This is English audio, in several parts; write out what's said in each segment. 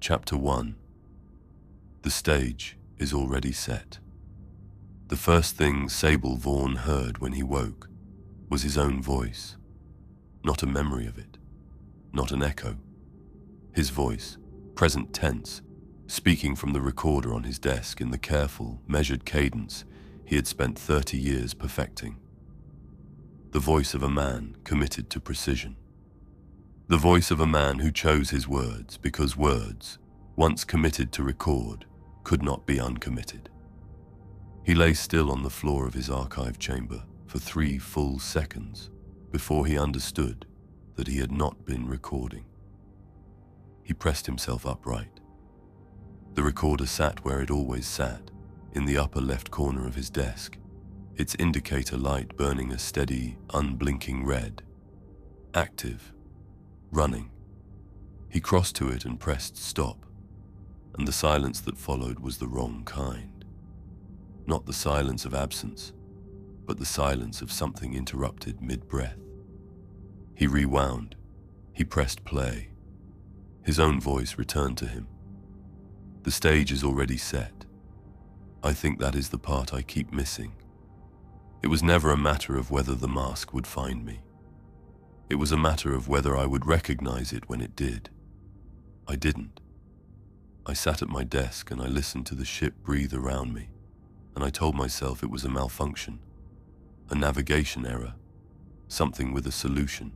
Chapter 1. The stage is already set. The first thing Sable Vorn heard when he woke was his own voice. Not a memory of it, not an echo. His voice, present tense, speaking from the recorder on his desk in the careful, measured cadence he had spent 30 years perfecting. The voice of a man committed to precision. The voice of a man who chose his words because words, once committed to record, could not be uncommitted. He lay still on the floor of his archive chamber for 3 full seconds before he understood that he had not been recording. He pressed himself upright. The recorder sat where it always sat, in the upper left corner of his desk, its indicator light burning a steady, unblinking red. Active. Running. He crossed to it and pressed stop, and the silence that followed was the wrong kind. Not the silence of absence, but the silence of something interrupted mid-breath. He rewound. He pressed play. His own voice returned to him. The stage is already set. I think that is the part I keep missing. It was never a matter of whether the mask would find me. It was a matter of whether I would recognize it when it did. I didn't. I sat at my desk and I listened to the ship breathe around me, and I told myself it was a malfunction, a navigation error, something with a solution,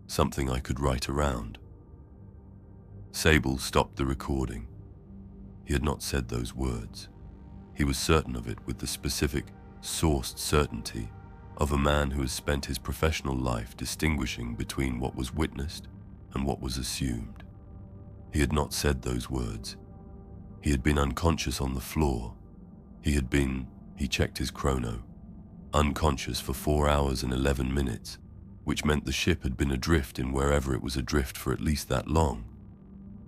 something I could write around. Sable stopped the recording. He had not said those words. He was certain of it with the specific, sourced certainty of a man who has spent his professional life distinguishing between what was witnessed and what was assumed. He had not said those words. He had been unconscious on the floor. He checked his chrono, unconscious for 4 hours and 11 minutes, which meant the ship had been adrift in wherever it was adrift for at least that long.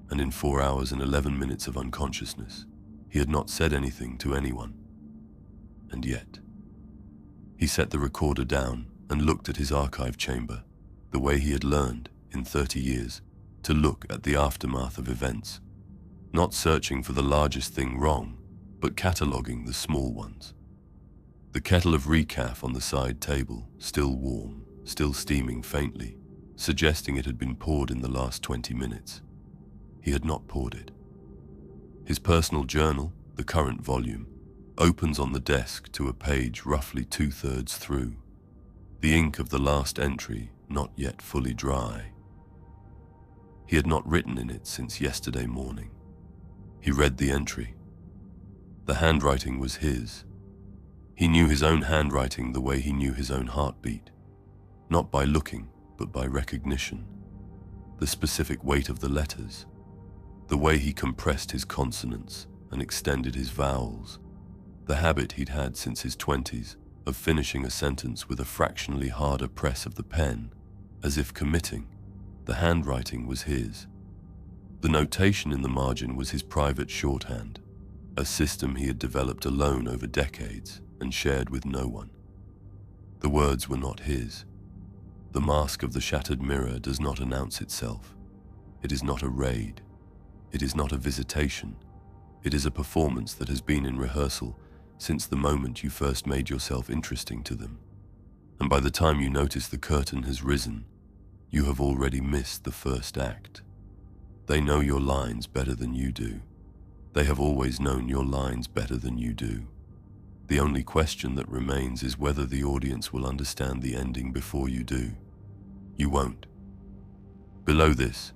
And in 4 hours and 11 minutes of unconsciousness, he had not said anything to anyone. And yet, he set the recorder down and looked at his archive chamber, the way he had learned, in 30 years, to look at the aftermath of events, not searching for the largest thing wrong, but cataloguing the small ones. The kettle of recaf on the side table, still warm, still steaming faintly, suggesting it had been poured in the last 20 minutes. He had not poured it. His personal journal, the current volume, opens on the desk to a page roughly 2/3 through, the ink of the last entry not yet fully dry. He had not written in it since yesterday morning. He read the entry. The handwriting was his. He knew his own handwriting the way he knew his own heartbeat, not by looking, but by recognition. The specific weight of the letters, the way he compressed his consonants and extended his vowels, the habit he'd had since his 20s of finishing a sentence with a fractionally harder press of the pen, as if committing. The handwriting was his. The notation in the margin was his private shorthand, a system he had developed alone over decades and shared with no one. The words were not his. The mask of the shattered mirror does not announce itself. It is not a raid. It is not a visitation. It is a performance that has been in rehearsal since the moment you first made yourself interesting to them. And by the time you notice the curtain has risen, you have already missed the first act. They know your lines better than you do. They have always known your lines better than you do. The only question that remains is whether the audience will understand the ending before you do. You won't. Below this,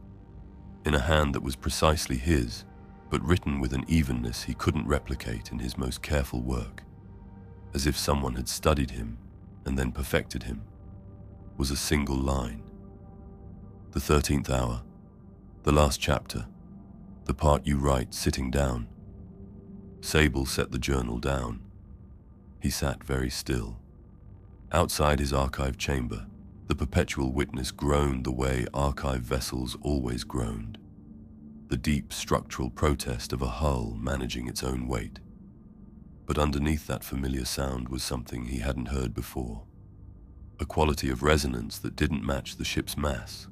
in a hand that was precisely his, but written with an evenness he couldn't replicate in his most careful work, as if someone had studied him and then perfected him, was a single line. The 13th hour, the last chapter, the part you write sitting down. Sable set the journal down. He sat very still. Outside his archive chamber, the Perpetual Witness groaned the way archive vessels always groaned, the deep structural protest of a hull managing its own weight. But underneath that familiar sound was something he hadn't heard before, a quality of resonance that didn't match the ship's mass,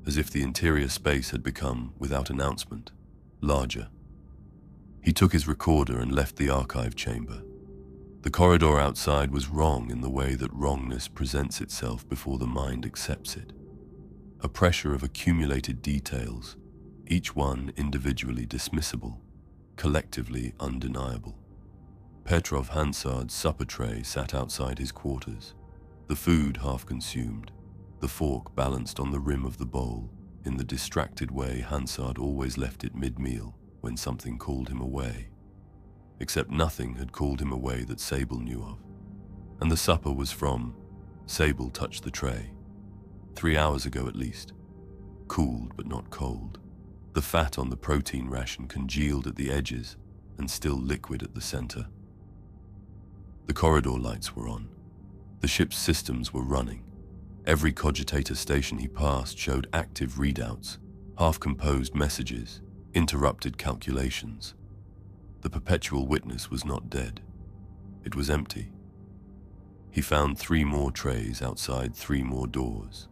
as if the interior space had become, without announcement, larger. He took his recorder and left the archive chamber. The corridor outside was wrong in the way that wrongness presents itself before the mind accepts it. A pressure of accumulated details, each one individually dismissible, collectively undeniable. Petrov Hansard's supper tray sat outside his quarters, the food half consumed, the fork balanced on the rim of the bowl, in the distracted way Hansard always left it mid-meal when something called him away. Except nothing had called him away that Sable knew of. And the supper was from, Sable touched the tray. 3 hours ago at least. Cooled but not cold. The fat on the protein ration congealed at the edges and still liquid at the center. The corridor lights were on. The ship's systems were running. Every cogitator station he passed showed active readouts, half-composed messages, interrupted calculations. The Perpetual Witness was not dead. It was empty. He found 3 more trays outside 3 more doors.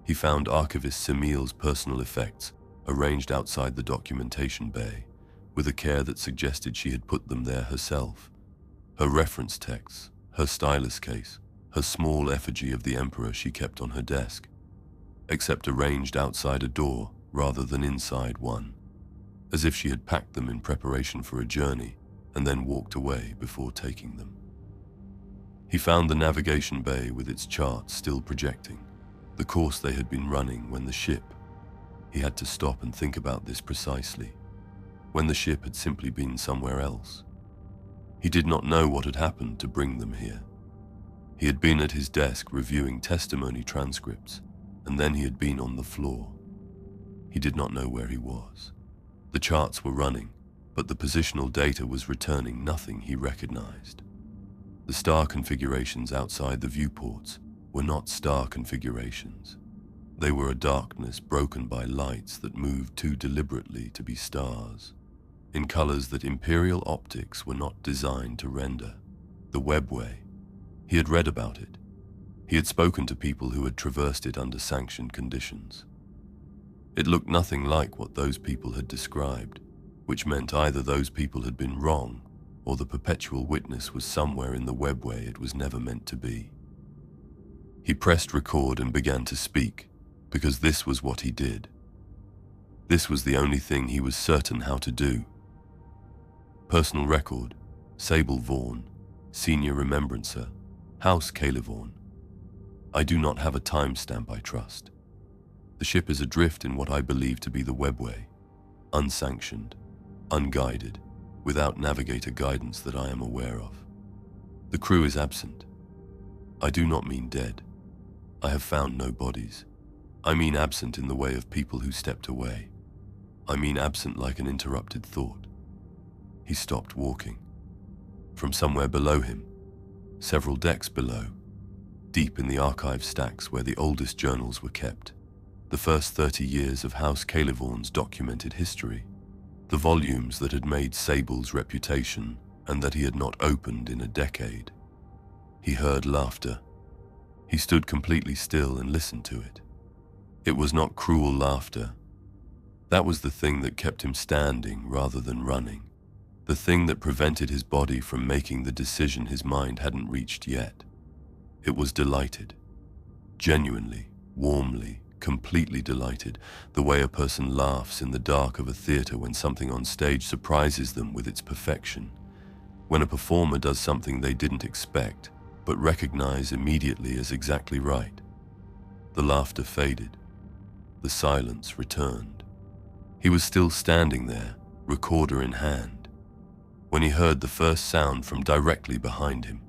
He found Archivist Semil's personal effects arranged outside the documentation bay, with a care that suggested she had put them there herself. Her reference texts, her stylus case, her small effigy of the Emperor she kept on her desk, except arranged outside a door rather than inside one, as if she had packed them in preparation for a journey and then walked away before taking them. He found the navigation bay with its charts still projecting, the course they had been running when the ship. He had to stop and think about this precisely, when the ship had simply been somewhere else. He did not know what had happened to bring them here. He had been at his desk reviewing testimony transcripts, and then he had been on the floor. He did not know where he was. The charts were running, but the positional data was returning nothing he recognized. The star configurations outside the viewports were not star configurations. They were a darkness broken by lights that moved too deliberately to be stars, in colors that Imperial optics were not designed to render. The Webway. He had read about it. He had spoken to people who had traversed it under sanctioned conditions. It looked nothing like what those people had described, which meant either those people had been wrong or the Perpetual Witness was somewhere in the Webway it was never meant to be. He pressed record and began to speak, because this was what he did. This was the only thing he was certain how to do. Personal record, Sable Vorn, Senior Remembrancer, House Kael Vorn. I do not have a timestamp, I trust. The ship is adrift in what I believe to be the Webway, unsanctioned, unguided, without navigator guidance that I am aware of. The crew is absent. I do not mean dead. I have found no bodies. I mean absent in the way of people who stepped away. I mean absent like an interrupted thought. He stopped walking. From somewhere below him, several decks below, deep in the archive stacks where the oldest journals were kept, the first 30 years of House Kael Vorn's documented history, the volumes that had made Sable's reputation and that he had not opened in a decade. He heard laughter. He stood completely still and listened to it. It was not cruel laughter. That was the thing that kept him standing rather than running, the thing that prevented his body from making the decision his mind hadn't reached yet. It was delighted, genuinely, warmly, completely delighted, the way a person laughs in the dark of a theater when something on stage surprises them with its perfection, when a performer does something they didn't expect but recognize immediately as exactly right. The laughter faded. The silence returned. He was still standing there, recorder in hand, when he heard the first sound from directly behind him.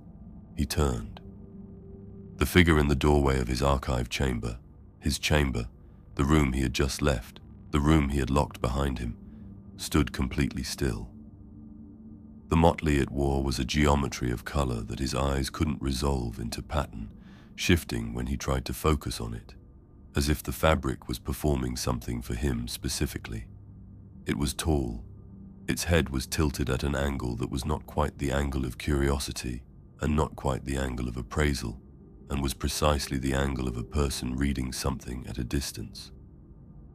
He turned. The figure in the doorway of his archive chamber, the room he had just left, the room he had locked behind him, stood completely still. The motley it wore was a geometry of color that his eyes couldn't resolve into pattern, shifting when he tried to focus on it, as if the fabric was performing something for him specifically. It was tall. Its head was tilted at an angle that was not quite the angle of curiosity and not quite the angle of appraisal, and was precisely the angle of a person reading something at a distance.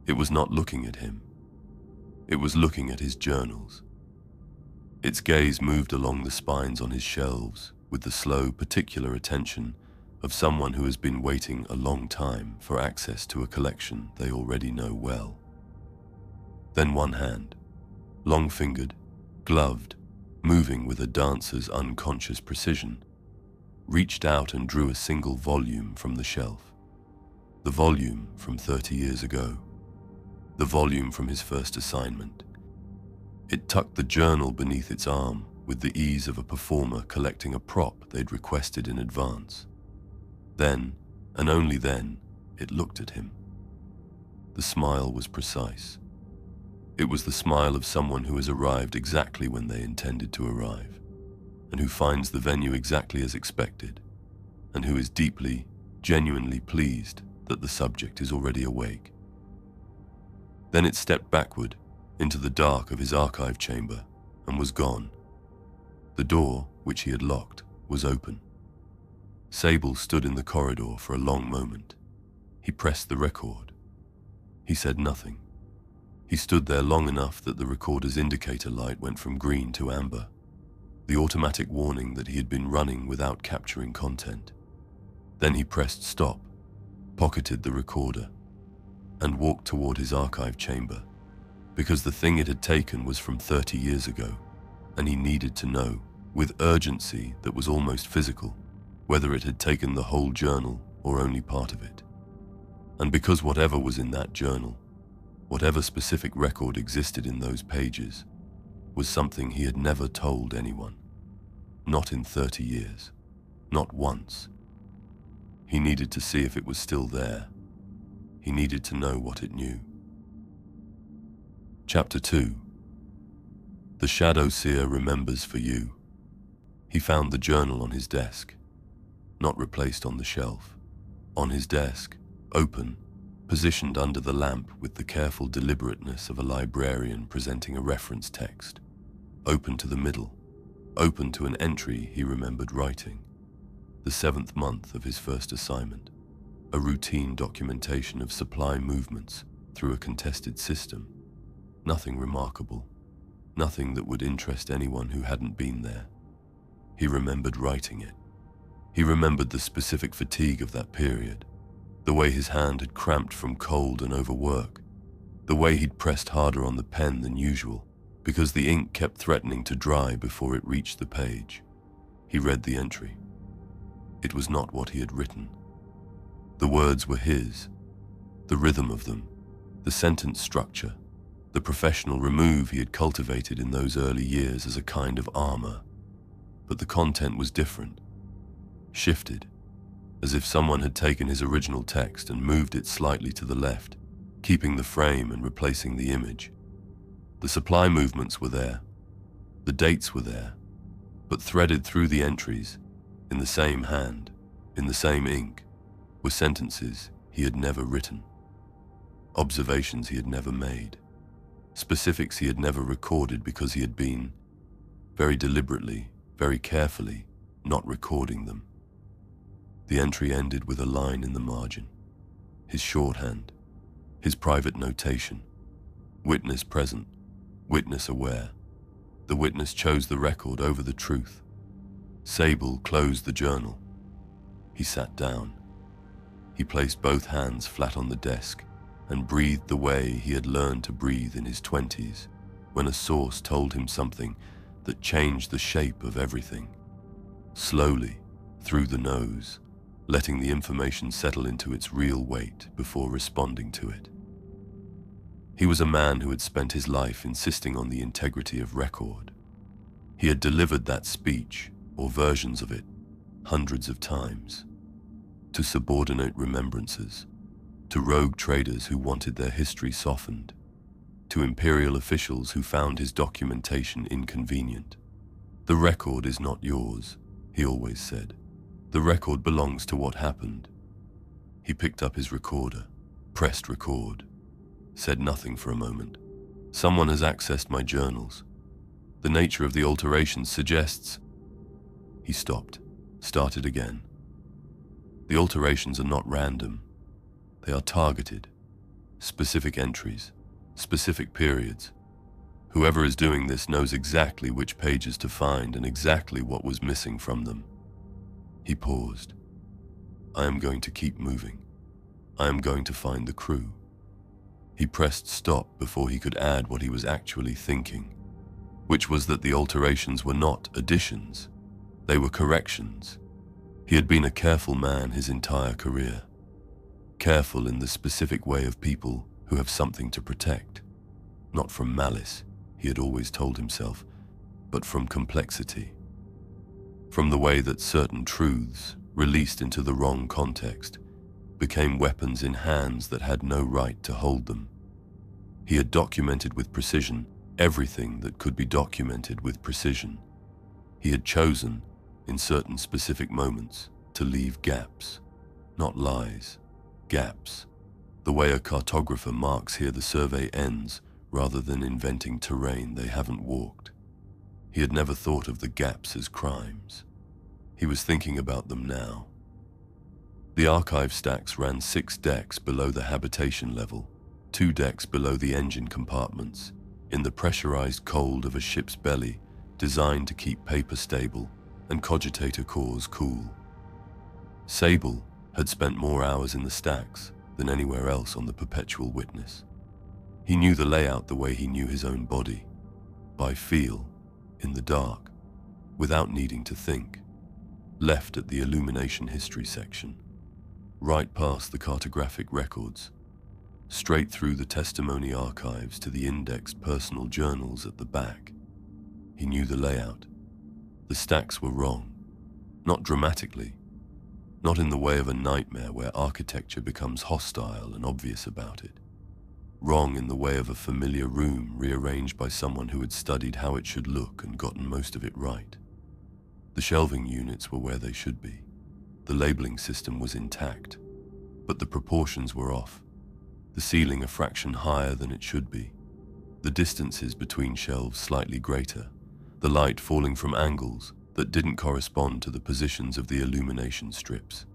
It was not looking at him. It was looking at his journals. Its gaze moved along the spines on his shelves with the slow, particular attention of someone who has been waiting a long time for access to a collection they already know well. Then one hand, long-fingered, gloved, moving with a dancer's unconscious precision, reached out and drew a single volume from the shelf. The volume from 30 years ago. The volume from his first assignment. It tucked the journal beneath its arm with the ease of a performer collecting a prop they'd requested in advance. Then, and only then, it looked at him. The smile was precise. It was the smile of someone who has arrived exactly when they intended to arrive, and who finds the venue exactly as expected, and who is deeply, genuinely pleased that the subject is already awake. Then it stepped backward into the dark of his archive chamber and was gone. The door, which he had locked, was open. Sable stood in the corridor for a long moment. He pressed the record. He said nothing. He stood there long enough that the recorder's indicator light went from green to amber, the automatic warning that he had been running without capturing content. Then he pressed stop, pocketed the recorder, and walked toward his archive chamber, because the thing it had taken was from 30 years ago, and he needed to know, with urgency that was almost physical, whether it had taken the whole journal or only part of it. And because whatever was in that journal, whatever specific record existed in those pages, was something he had never told anyone. Not in 30 years. Not once. He needed to see if it was still there. He needed to know what it knew. Chapter 2. The Shadowseer remembers for you. He found the journal on his desk, not replaced on the shelf. On his desk, open, positioned under the lamp with the careful deliberateness of a librarian presenting a reference text. Open to the middle, open to an entry he remembered writing. The 7th month of his first assignment. A routine documentation of supply movements through a contested system. Nothing remarkable. Nothing that would interest anyone who hadn't been there. He remembered writing it. He remembered the specific fatigue of that period, the way his hand had cramped from cold and overwork, the way he'd pressed harder on the pen than usual, because the ink kept threatening to dry before it reached the page. He read the entry. It was not what he had written. The words were his, the rhythm of them, the sentence structure, the professional remove he had cultivated in those early years as a kind of armor. But the content was different. Shifted, as if someone had taken his original text and moved it slightly to the left, keeping the frame and replacing the image. The supply movements were there, the dates were there, but threaded through the entries, in the same hand, in the same ink, were sentences he had never written, observations he had never made, specifics he had never recorded because he had been, very deliberately, very carefully, not recording them. The entry ended with a line in the margin. His shorthand, his private notation. Witness present, witness aware. The witness chose the record over the truth. Sable closed the journal. He sat down. He placed both hands flat on the desk and breathed the way he had learned to breathe in his 20s, when a source told him something that changed the shape of everything. Slowly, through the nose, letting the information settle into its real weight before responding to it. He was a man who had spent his life insisting on the integrity of record. He had delivered that speech, or versions of it, hundreds of times, to subordinate remembrancers, to rogue traders who wanted their history softened, to Imperial officials who found his documentation inconvenient. The record is not yours, he always said. The record belongs to what happened. He picked up his recorder, pressed record, said nothing for a moment. Someone has accessed my journals. The nature of the alterations suggests... He stopped, started again. The alterations are not random. They are targeted. Specific entries, specific periods, Whoever is doing this knows exactly which pages to find and exactly what was missing from them. He paused. I am going to keep moving. I am going to find the crew. He pressed stop before he could add what he was actually thinking, which was that the alterations were not additions, they were corrections. He had been a careful man his entire career. Careful in the specific way of people who have something to protect. Not from malice, he had always told himself, but from complexity. From the way that certain truths, released into the wrong context, became weapons in hands that had no right to hold them. He had documented with precision everything that could be documented with precision. He had chosen, in certain specific moments, to leave gaps, not lies, gaps, the way a cartographer marks here the survey ends rather than inventing terrain they haven't walked. He had never thought of the gaps as crimes. He was thinking about them now. The archive stacks ran 6 decks below the habitation level, 2 decks below the engine compartments, in the pressurized cold of a ship's belly designed to keep paper stable and cogitator cores cool. Sable had spent more hours in the stacks than anywhere else on the Perpetual Witness. He knew the layout the way he knew his own body, by feel, in the dark, without needing to think, left at the illumination history section, right past the cartographic records, straight through the testimony archives to the indexed personal journals at the back. He knew the layout. The stacks were wrong, not dramatically, not in the way of a nightmare where architecture becomes hostile and obvious about it. Wrong in the way of a familiar room rearranged by someone who had studied how it should look and gotten most of it right. The shelving units were where they should be. The labeling system was intact, but the proportions were off. The ceiling a fraction higher than it should be. The distances between shelves slightly greater. The light falling from angles that didn't correspond to the positions of the illumination strips,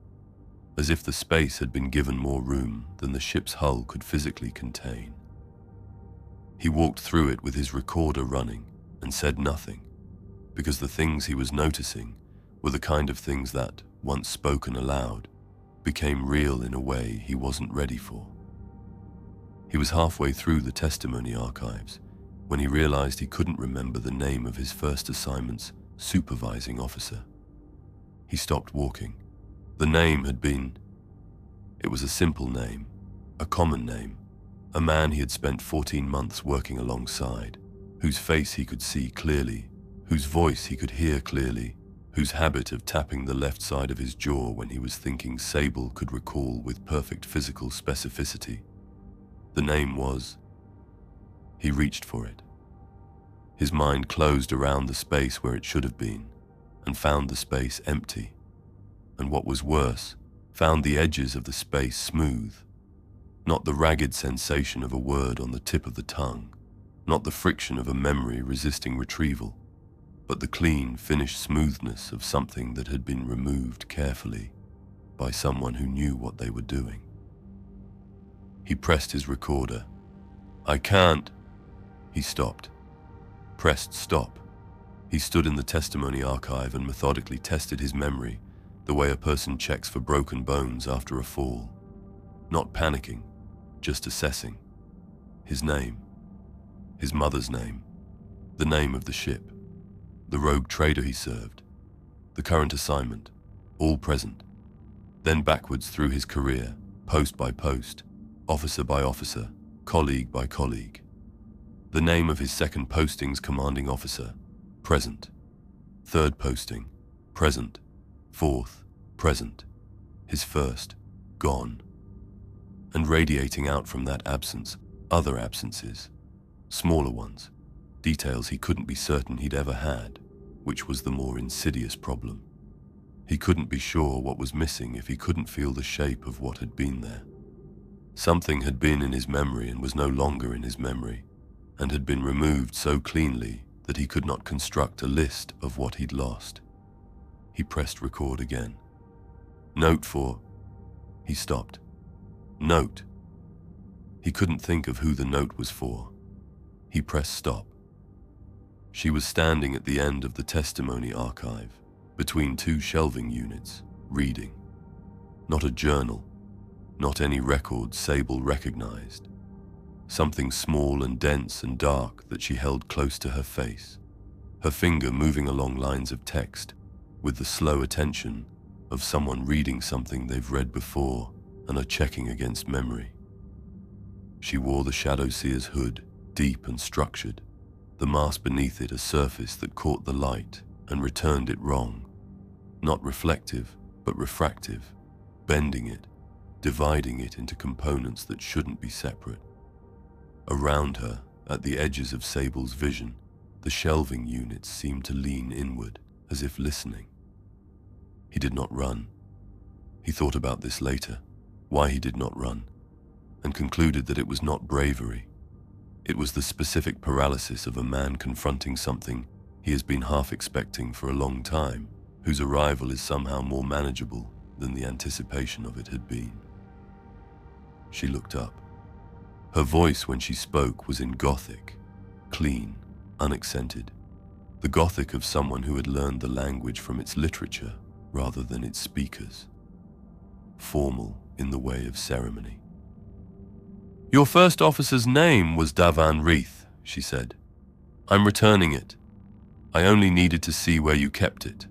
as if the space had been given more room than the ship's hull could physically contain. He walked through it with his recorder running and said nothing, because the things he was noticing were the kind of things that, once spoken aloud, became real in a way he wasn't ready for. He was halfway through the testimony archives when he realized he couldn't remember the name of his first assignment's supervising officer. He stopped walking. The name had been... It was a simple name, a common name, a man he had spent 14 months working alongside, whose face he could see clearly, whose voice he could hear clearly, whose habit of tapping the left side of his jaw when he was thinking Sable could recall with perfect physical specificity. The name was... He reached for it. His mind closed around the space where it should have been, and found the space empty. And what was worse, found the edges of the space smooth. Not the ragged sensation of a word on the tip of the tongue, not the friction of a memory resisting retrieval, but the clean, finished smoothness of something that had been removed carefully by someone who knew what they were doing. He pressed his recorder. I can't. He stopped. Pressed stop. He stood in the testimony archive and methodically tested his memory, the way a person checks for broken bones after a fall. Not panicking, just assessing. His name. His mother's name. The name of the ship. The rogue trader he served. The current assignment. All present. Then backwards through his career, post by post, officer by officer, colleague by colleague. The name of his second posting's commanding officer, present. Third posting, present. Fourth, present. His first, gone. And radiating out from that absence, other absences, smaller ones, details he couldn't be certain he'd ever had, which was the more insidious problem. He couldn't be sure what was missing if he couldn't feel the shape of what had been there. Something had been in his memory and was no longer in his memory, and had been removed so cleanly that he could not construct a list of what he'd lost. He pressed record again. Note for... He stopped. Note. He couldn't think of who the note was for. He pressed stop, She was standing at the end of the testimony archive, between two shelving units, reading. Not a journal, not any record Sable recognized. Something small and dense and dark that she held close to her face, her finger moving along lines of text with the slow attention of someone reading something they've read before and are checking against memory. She wore the Shadowseer's hood, deep and structured, the mask beneath it a surface that caught the light and returned it wrong. Not reflective, but refractive, bending it, dividing it into components that shouldn't be separate. Around her, at the edges of Sable's vision, the shelving units seemed to lean inward, as if listening. He did not run. He thought about this later, why he did not run, and concluded that it was not bravery. It was the specific paralysis of a man confronting something he has been half expecting for a long time, whose arrival is somehow more manageable than the anticipation of it had been. She looked up. Her voice when she spoke was in Gothic, clean, unaccented, the Gothic of someone who had learned the language from its literature rather than its speakers. Formal in the way of ceremony. "Your first officer's name was Davan Reith," she said. "I'm returning it. I only needed to see where you kept it."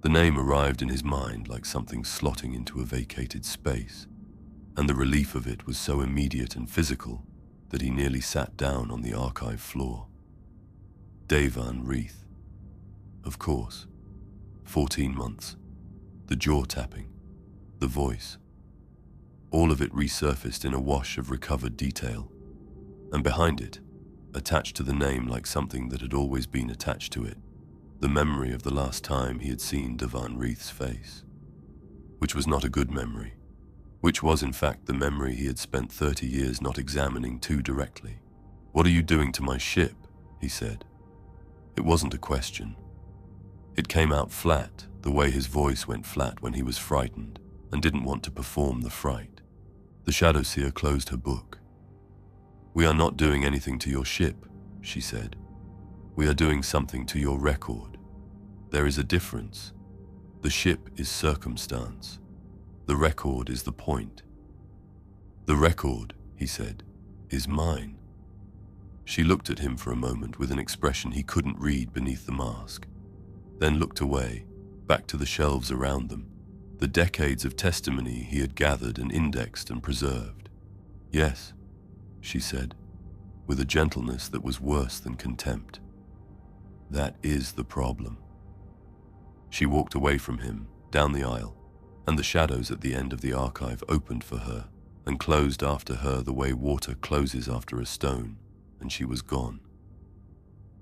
The name arrived in his mind like something slotting into a vacated space, and the relief of it was so immediate and physical that he nearly sat down on the archive floor. Davan Reith. Of course. 14 months. The jaw tapping. The voice. All of it resurfaced in a wash of recovered detail, and behind it, attached to the name like something that had always been attached to it, the memory of the last time he had seen Davan Reith's face, which was not a good memory, which was in fact the memory he had spent 30 years not examining too directly. "What are you doing to my ship?" he said. It wasn't a question. It came out flat, the way his voice went flat when he was frightened and didn't want to perform the fright. The Shadowseer closed her book. "We are not doing anything to your ship," she said. "We are doing something to your record. There is a difference. The ship is circumstance. The record is the point." "The record," he said, "is mine." She looked at him for a moment with an expression he couldn't read beneath the mask, then looked away, back to the shelves around them, the decades of testimony he had gathered and indexed and preserved. "Yes," she said, with a gentleness that was worse than contempt. "That is the problem." She walked away from him, down the aisle, and the shadows at the end of the archive opened for her and closed after her the way water closes after a stone, and she was gone.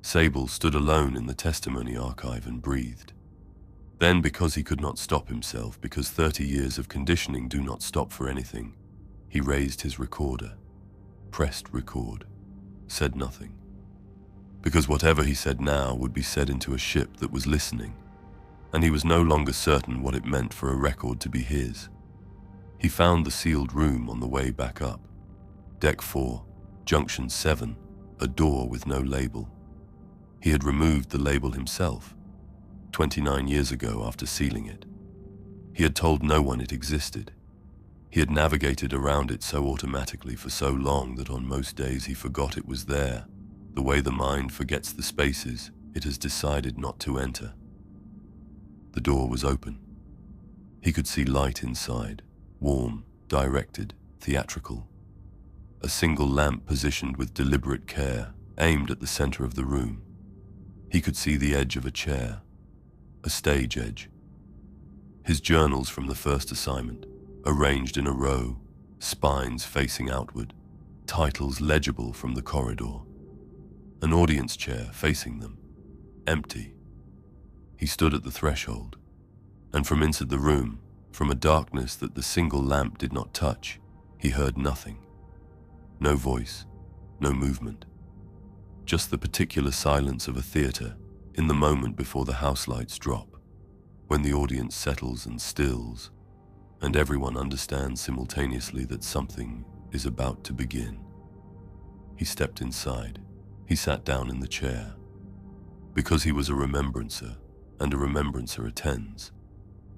Sable stood alone in the testimony archive and breathed. Then, because he could not stop himself, because 30 years of conditioning do not stop for anything, he raised his recorder, pressed record, said nothing. Because whatever he said now would be said into a ship that was listening, and he was no longer certain what it meant for a record to be his. He found the sealed room on the way back up. Deck 4, Junction 7, a door with no label. He had removed the label himself, 29 years ago after sealing it. He had told no one it existed. He had navigated around it so automatically for so long that on most days he forgot it was there, the way the mind forgets the spaces it has decided not to enter. The door was open. He could see light inside, warm, directed, theatrical. A single lamp positioned with deliberate care, aimed at the center of the room. He could see the edge of a chair, a stage edge. His journals from the first assignment, arranged in a row, spines facing outward, titles legible from the corridor. An audience chair facing them, empty. He stood at the threshold, and from inside the room, from a darkness that the single lamp did not touch, he heard nothing. No voice, no movement. Just the particular silence of a theater in the moment before the house lights drop, when the audience settles and stills, and everyone understands simultaneously that something is about to begin. He stepped inside. He sat down in the chair, because he was a remembrancer, and a remembrancer attends.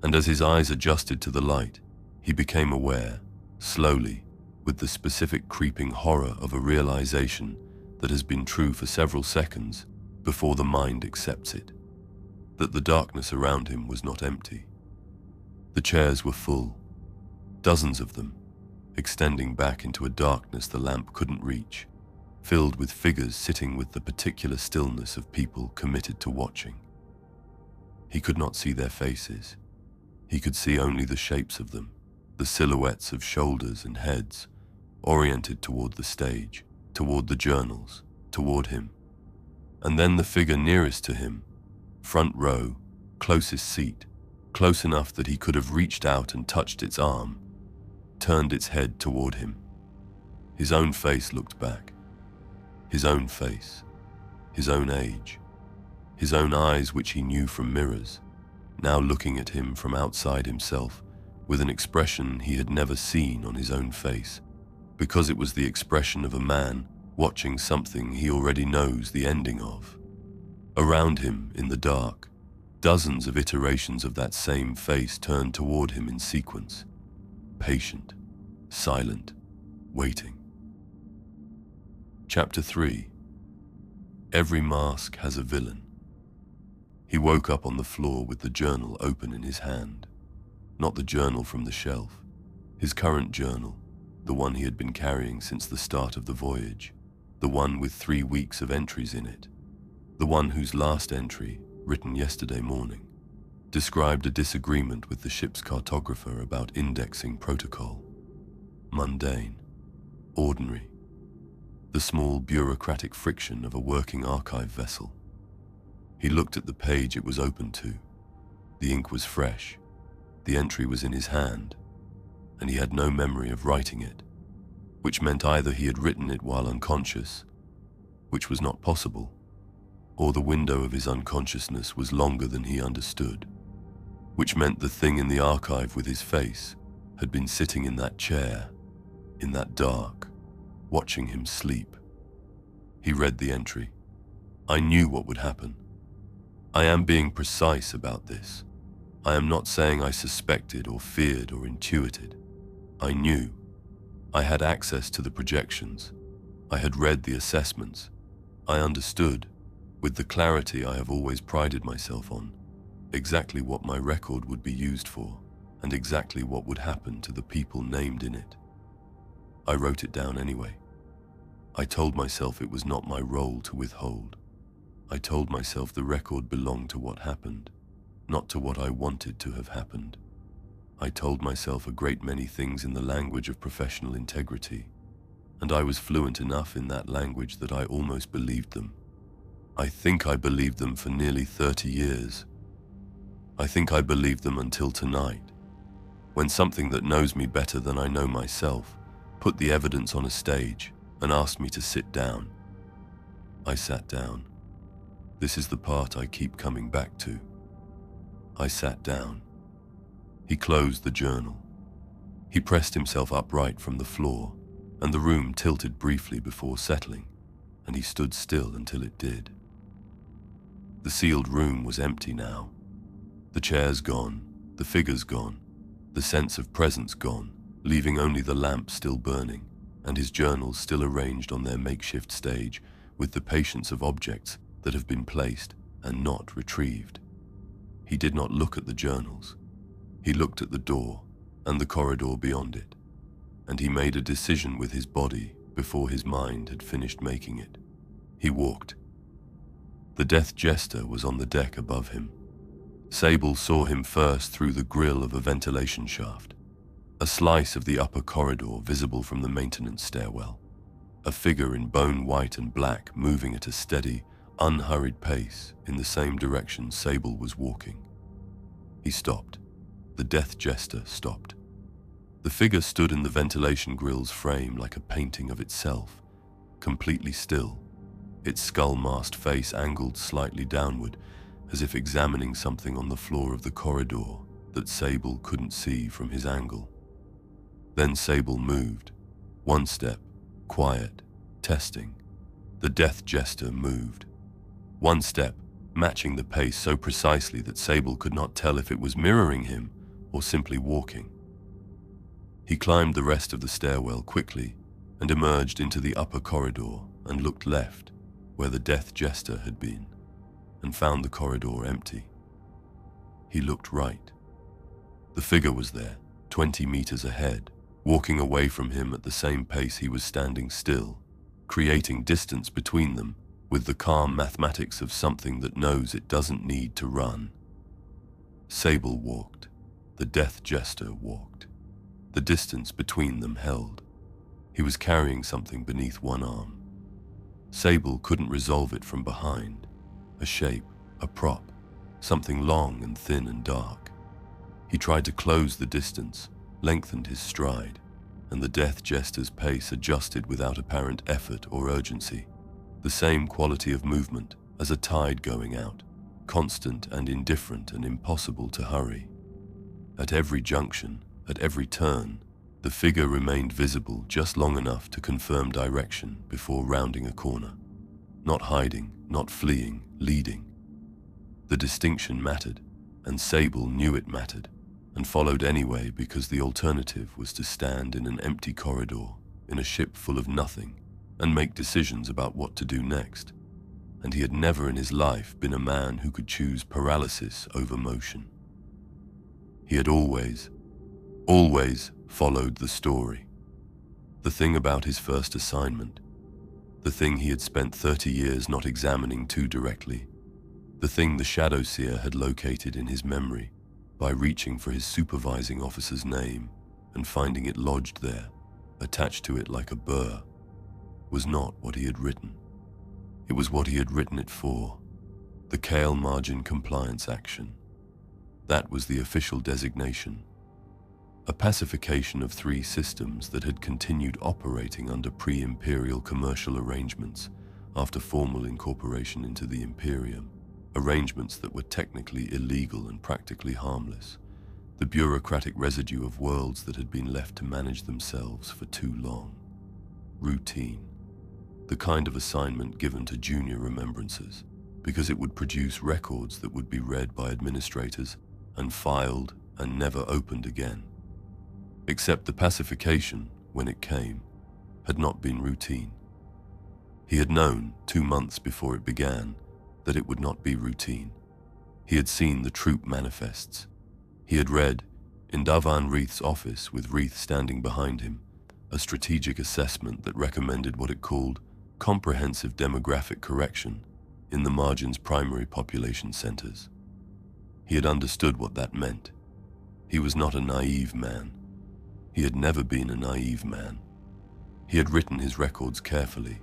And as his eyes adjusted to the light, he became aware, slowly, with the specific creeping horror of a realization that has been true for several seconds before the mind accepts it, that the darkness around him was not empty. The chairs were full, dozens of them, extending back into a darkness the lamp couldn't reach, filled with figures sitting with the particular stillness of people committed to watching. He could not see their faces. He could see only the shapes of them, the silhouettes of shoulders and heads, oriented toward the stage, toward the journals, toward him. And then the figure nearest to him, front row, closest seat, close enough that he could have reached out and touched its arm, turned its head toward him. His own face looked back. His own face, his own age, his own eyes which he knew from mirrors, now looking at him from outside himself with an expression he had never seen on his own face, because it was the expression of a man watching something he already knows the ending of. Around him, in the dark, dozens of iterations of that same face turned toward him in sequence, patient, silent, waiting. Chapter 3. Every mask has a villain. He woke up on the floor with the journal open in his hand. Not the journal from the shelf, his current journal, the one he had been carrying since the start of the voyage, the one with 3 weeks of entries in it, the one whose last entry, written yesterday morning, described a disagreement with the ship's cartographer about indexing protocol. Mundane, ordinary, the small bureaucratic friction of a working archive vessel. He looked at the page it was open to. The ink was fresh, the entry was in his hand, and he had no memory of writing it, which meant either he had written it while unconscious, which was not possible, or the window of his unconsciousness was longer than he understood, which meant the thing in the archive with his face had been sitting in that chair, in that dark, watching him sleep. He read the entry. I knew what would happen. I am being precise about this. I am not saying I suspected or feared or intuited. I knew. I had access to the projections. I had read the assessments. I understood, with the clarity I have always prided myself on, exactly what my record would be used for and exactly what would happen to the people named in it. I wrote it down anyway. I told myself it was not my role to withhold. I told myself the record belonged to what happened, not to what I wanted to have happened. I told myself a great many things in the language of professional integrity, and I was fluent enough in that language that I almost believed them. I think I believed them for nearly 30 years. I think I believed them until tonight, when something that knows me better than I know myself put the evidence on a stage and asked me to sit down. I sat down. This is the part I keep coming back to. I sat down. He closed the journal. He pressed himself upright from the floor, and the room tilted briefly before settling, and he stood still until it did. The sealed room was empty now. The chairs gone, the figures gone, the sense of presence gone, leaving only the lamp still burning, and his journals still arranged on their makeshift stage with the patience of objects that have been placed and not retrieved. He did not look at the journals. He looked at the door and the corridor beyond it, and he made a decision with his body before his mind had finished making it. He walked. The Death Jester was on the deck above him. Sable saw him first through the grill of a ventilation shaft, a slice of the upper corridor visible from the maintenance stairwell, a figure in bone white and black moving at a steady, unhurried pace in the same direction Sable was walking. He stopped. The Death Jester stopped. The figure stood in the ventilation grill's frame like a painting of itself, completely still, its skull-masked face angled slightly downward, as if examining something on the floor of the corridor that Sable couldn't see from his angle. Then Sable moved. One step, quiet, testing. The Death Jester moved. One step, matching the pace so precisely that Sable could not tell if it was mirroring him or simply walking. He climbed the rest of the stairwell quickly and emerged into the upper corridor and looked left, where the Death Jester had been, and found the corridor empty. He looked right. The figure was there, 20 meters ahead, walking away from him at the same pace he was standing still, creating distance between them with the calm mathematics of something that knows it doesn't need to run. Sable walked. The Death Jester walked. The distance between them held. He was carrying something beneath one arm. Sable couldn't resolve it from behind. A shape, a prop, something long and thin and dark. He tried to close the distance, lengthened his stride, and the Death Jester's pace adjusted without apparent effort or urgency. The same quality of movement as a tide going out, constant and indifferent and impossible to hurry. At every junction, at every turn, the figure remained visible just long enough to confirm direction before rounding a corner. Not hiding, not fleeing, leading. The distinction mattered, and Sable knew it mattered, and followed anyway because the alternative was to stand in an empty corridor, in a ship full of nothing, and make decisions about what to do next. And he had never in his life been a man who could choose paralysis over motion. He had always followed the story. The thing about his first assignment, the thing he had spent 30 years not examining too directly, the thing the Shadowseer had located in his memory by reaching for his supervising officer's name and finding it lodged there, attached to it like a burr, was not what he had written. It was what he had written it for, the Kael Margin compliance action. That was the official designation. A pacification of 3 systems that had continued operating under pre-Imperial commercial arrangements after formal incorporation into the Imperium, arrangements that were technically illegal and practically harmless, the bureaucratic residue of worlds that had been left to manage themselves for too long. Routine. The kind of assignment given to junior remembrancers, because it would produce records that would be read by administrators and filed and never opened again. Except the pacification, when it came, had not been routine. He had known 2 months before it began that it would not be routine. He had seen the troop manifests. He had read, in Davan Reith's office with Reith standing behind him, a strategic assessment that recommended what it called comprehensive demographic correction in the margin's primary population centers. He had understood what that meant. He was not a naive man. He had never been a naive man. He had written his records carefully.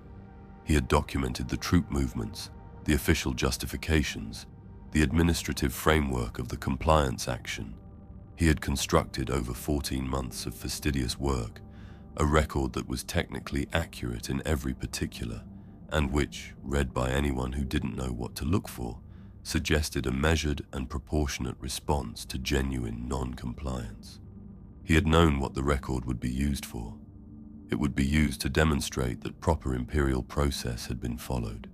He had documented the troop movements, the official justifications, the administrative framework of the compliance action. He had constructed over 14 months of fastidious work, a record that was technically accurate in every particular, and which, read by anyone who didn't know what to look for, suggested a measured and proportionate response to genuine non-compliance. He had known what the record would be used for. It would be used to demonstrate that proper Imperial process had been followed.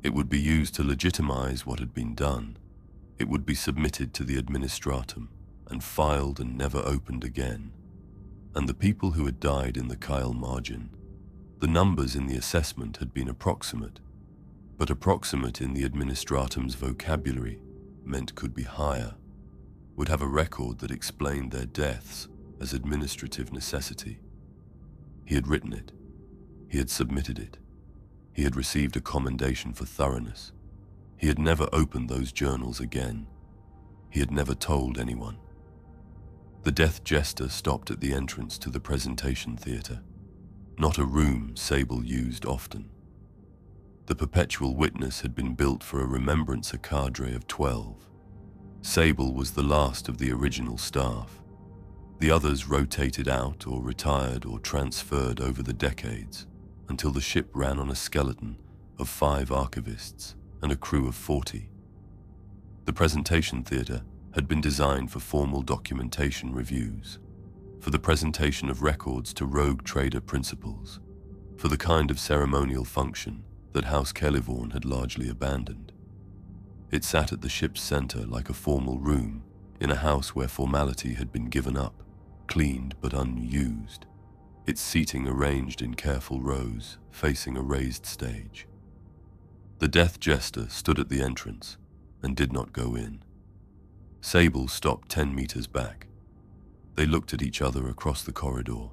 It would be used to legitimize what had been done. It would be submitted to the administratum and filed and never opened again. And the people who had died in the Kael Margin, the numbers in the assessment had been approximate, but approximate in the administratum's vocabulary meant could be higher, would have a record that explained their deaths as administrative necessity. He had written it. He had submitted it. He had received a commendation for thoroughness. He had never opened those journals again. He had never told anyone. The Death Jester stopped at the entrance to the presentation theater, not a room Sable used often. The Perpetual Witness had been built for a Remembrancer cadre of 12. Sable was the last of the original staff. The others rotated out or retired or transferred over the decades until the ship ran on a skeleton of 5 archivists and a crew of 40. The presentation theater had been designed for formal documentation reviews, for the presentation of records to rogue trader principals, for the kind of ceremonial function that House Kael Vorn had largely abandoned. It sat at the ship's center like a formal room in a house where formality had been given up, cleaned but unused, its seating arranged in careful rows, facing a raised stage. The Death Jester stood at the entrance and did not go in. Sable stopped 10 meters back. They looked at each other across the corridor.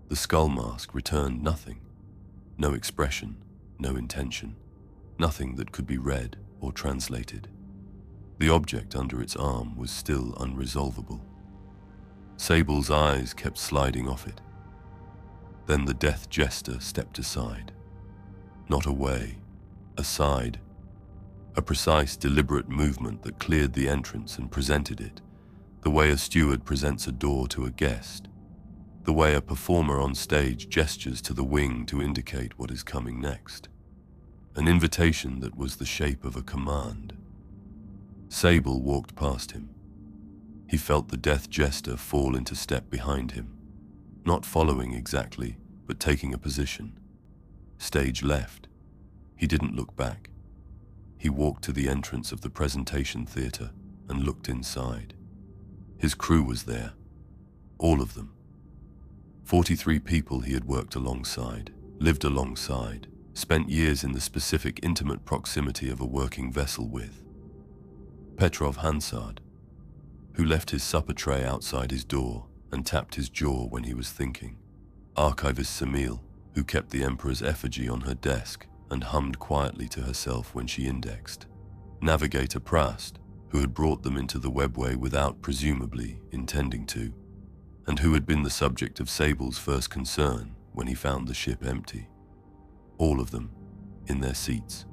The skull mask returned nothing. No expression, no intention, nothing that could be read or translated. The object under its arm was still unresolvable. Sable's eyes kept sliding off it. Then the Death Jester stepped aside. Not away, aside. A precise, deliberate movement that cleared the entrance and presented it, the way a steward presents a door to a guest, the way a performer on stage gestures to the wing to indicate what is coming next. An invitation that was the shape of a command. Sable walked past him. He felt the Death Jester fall into step behind him, not following exactly, but taking a position. Stage left. He didn't look back. He walked to the entrance of the presentation theater and looked inside. His crew was there. All of them. 43 people he had worked alongside, lived alongside, spent years in the specific intimate proximity of a working vessel with. Petrov Hansard, who left his supper tray outside his door and tapped his jaw when he was thinking. Archivist Samil, who kept the Emperor's effigy on her desk and hummed quietly to herself when she indexed. Navigator Prast, who had brought them into the Webway without presumably intending to, and who had been the subject of Sable's first concern when he found the ship empty. All of them, in their seats,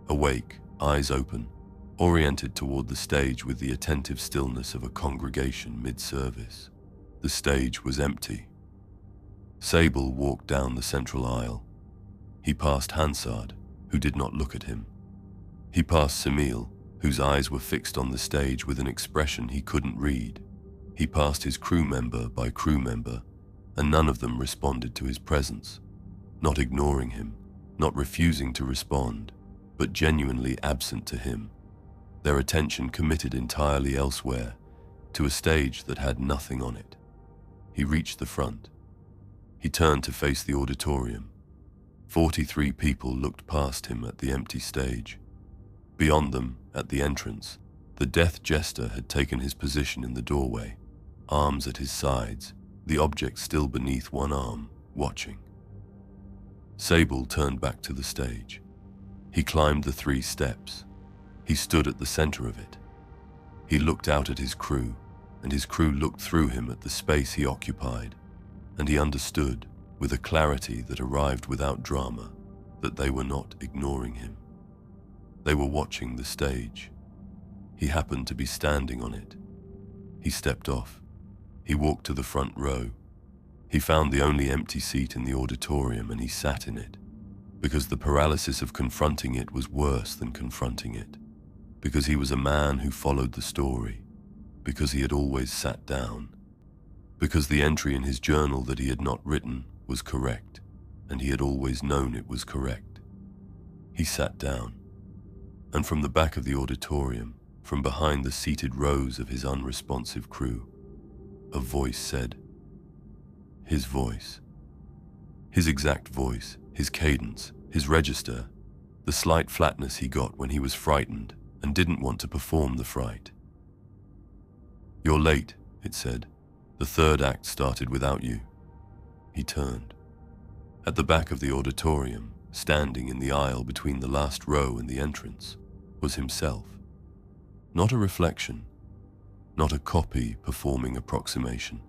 awake, eyes open, oriented toward the stage with the attentive stillness of a congregation mid-service. The stage was empty. Sable walked down the central aisle. He passed Hansard, who did not look at him. He passed Samil, whose eyes were fixed on the stage with an expression he couldn't read. He passed his crew member by crew member, and none of them responded to his presence, not ignoring him, not refusing to respond, but genuinely absent to him, their attention committed entirely elsewhere, to a stage that had nothing on it. He reached the front. He turned to face the auditorium. 43 people looked past him at the empty stage. Beyond them, at the entrance, the Death Jester had taken his position in the doorway, arms at his sides, the object still beneath one arm, watching. Sable turned back to the stage. He climbed the 3 steps. He stood at the center of it. He looked out at his crew, and his crew looked through him at the space he occupied, and he understood, with a clarity that arrived without drama, that they were not ignoring him. They were watching the stage. He happened to be standing on it. He stepped off. He walked to the front row. He found the only empty seat in the auditorium and he sat in it, because the paralysis of confronting it was worse than confronting it, because he was a man who followed the story, because he had always sat down, because the entry in his journal that he had not written was correct, and he had always known it was correct. He sat down, and from the back of the auditorium, from behind the seated rows of his unresponsive crew, a voice said, his voice, his exact voice, his cadence, his register, the slight flatness he got when he was frightened and didn't want to perform the fright. "You're late," it said. "The third act started without you." He turned. At the back of the auditorium, standing in the aisle between the last row and the entrance, was himself. Not a reflection, not a copy performing approximation.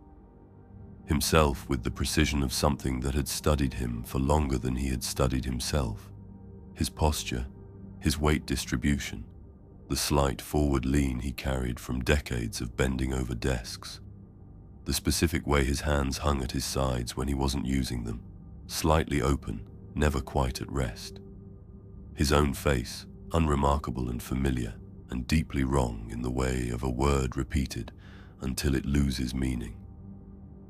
Himself with the precision of something that had studied him for longer than he had studied himself. His posture, his weight distribution, the slight forward lean he carried from decades of bending over desks, the specific way his hands hung at his sides when he wasn't using them, slightly open, never quite at rest. His own face, unremarkable and familiar, and deeply wrong in the way of a word repeated until it loses meaning.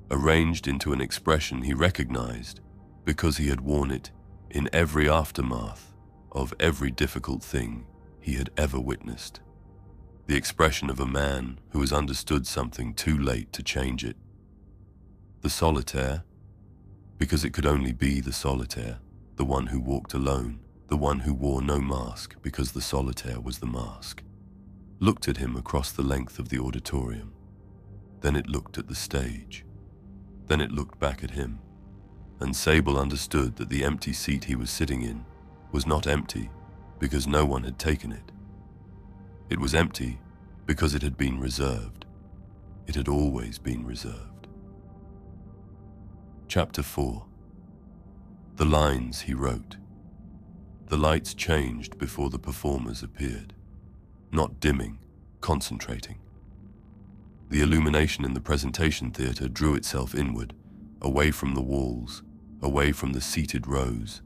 Arranged into an expression he recognized because he had worn it in every aftermath of every difficult thing he had ever witnessed. The expression of a man who has understood something too late to change it. The Solitaire, because it could only be the Solitaire, the one who walked alone, the one who wore no mask because the Solitaire was the mask, looked at him across the length of the auditorium. Then it looked at the stage. Then it looked back at him. And Sable understood that the empty seat he was sitting in was not empty because no one had taken it. It was empty because it had been reserved. It had always been reserved. Chapter 4. The lines he wrote. The lights changed before the performers appeared, not dimming, concentrating. The illumination in the presentation theatre drew itself inward, away from the walls, away from the seated rows,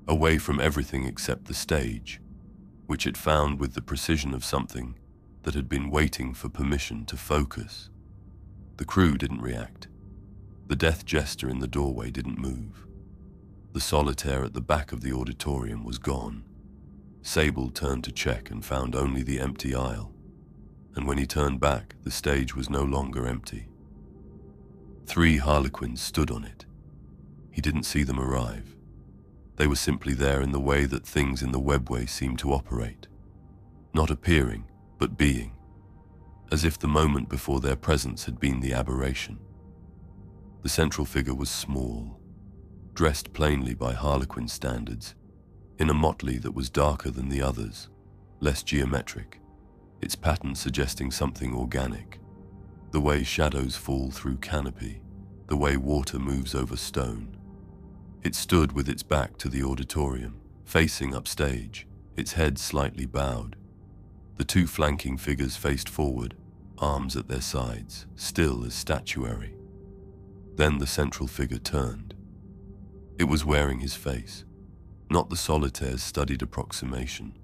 away from everything except the stage, which it found with the precision of something that had been waiting for permission to focus. The crew didn't react. The death jester in the doorway didn't move. The Solitaire at the back of the auditorium was gone. Sable turned to check and found only the empty aisle. And when he turned back, the stage was no longer empty. 3 Harlequins stood on it. He didn't see them arrive. They were simply there in the way that things in the Webway seem to operate. Not appearing, but being. As if the moment before their presence had been the aberration. The central figure was small, dressed plainly by Harlequin standards, in a motley that was darker than the others, less geometric, its pattern suggesting something organic. The way shadows fall through canopy, the way water moves over stone. It stood with its back to the auditorium, facing upstage, its head slightly bowed. The 2 flanking figures faced forward, arms at their sides, still as statuary. Then the central figure turned. It was wearing his face, not the Solitaire's studied approximation.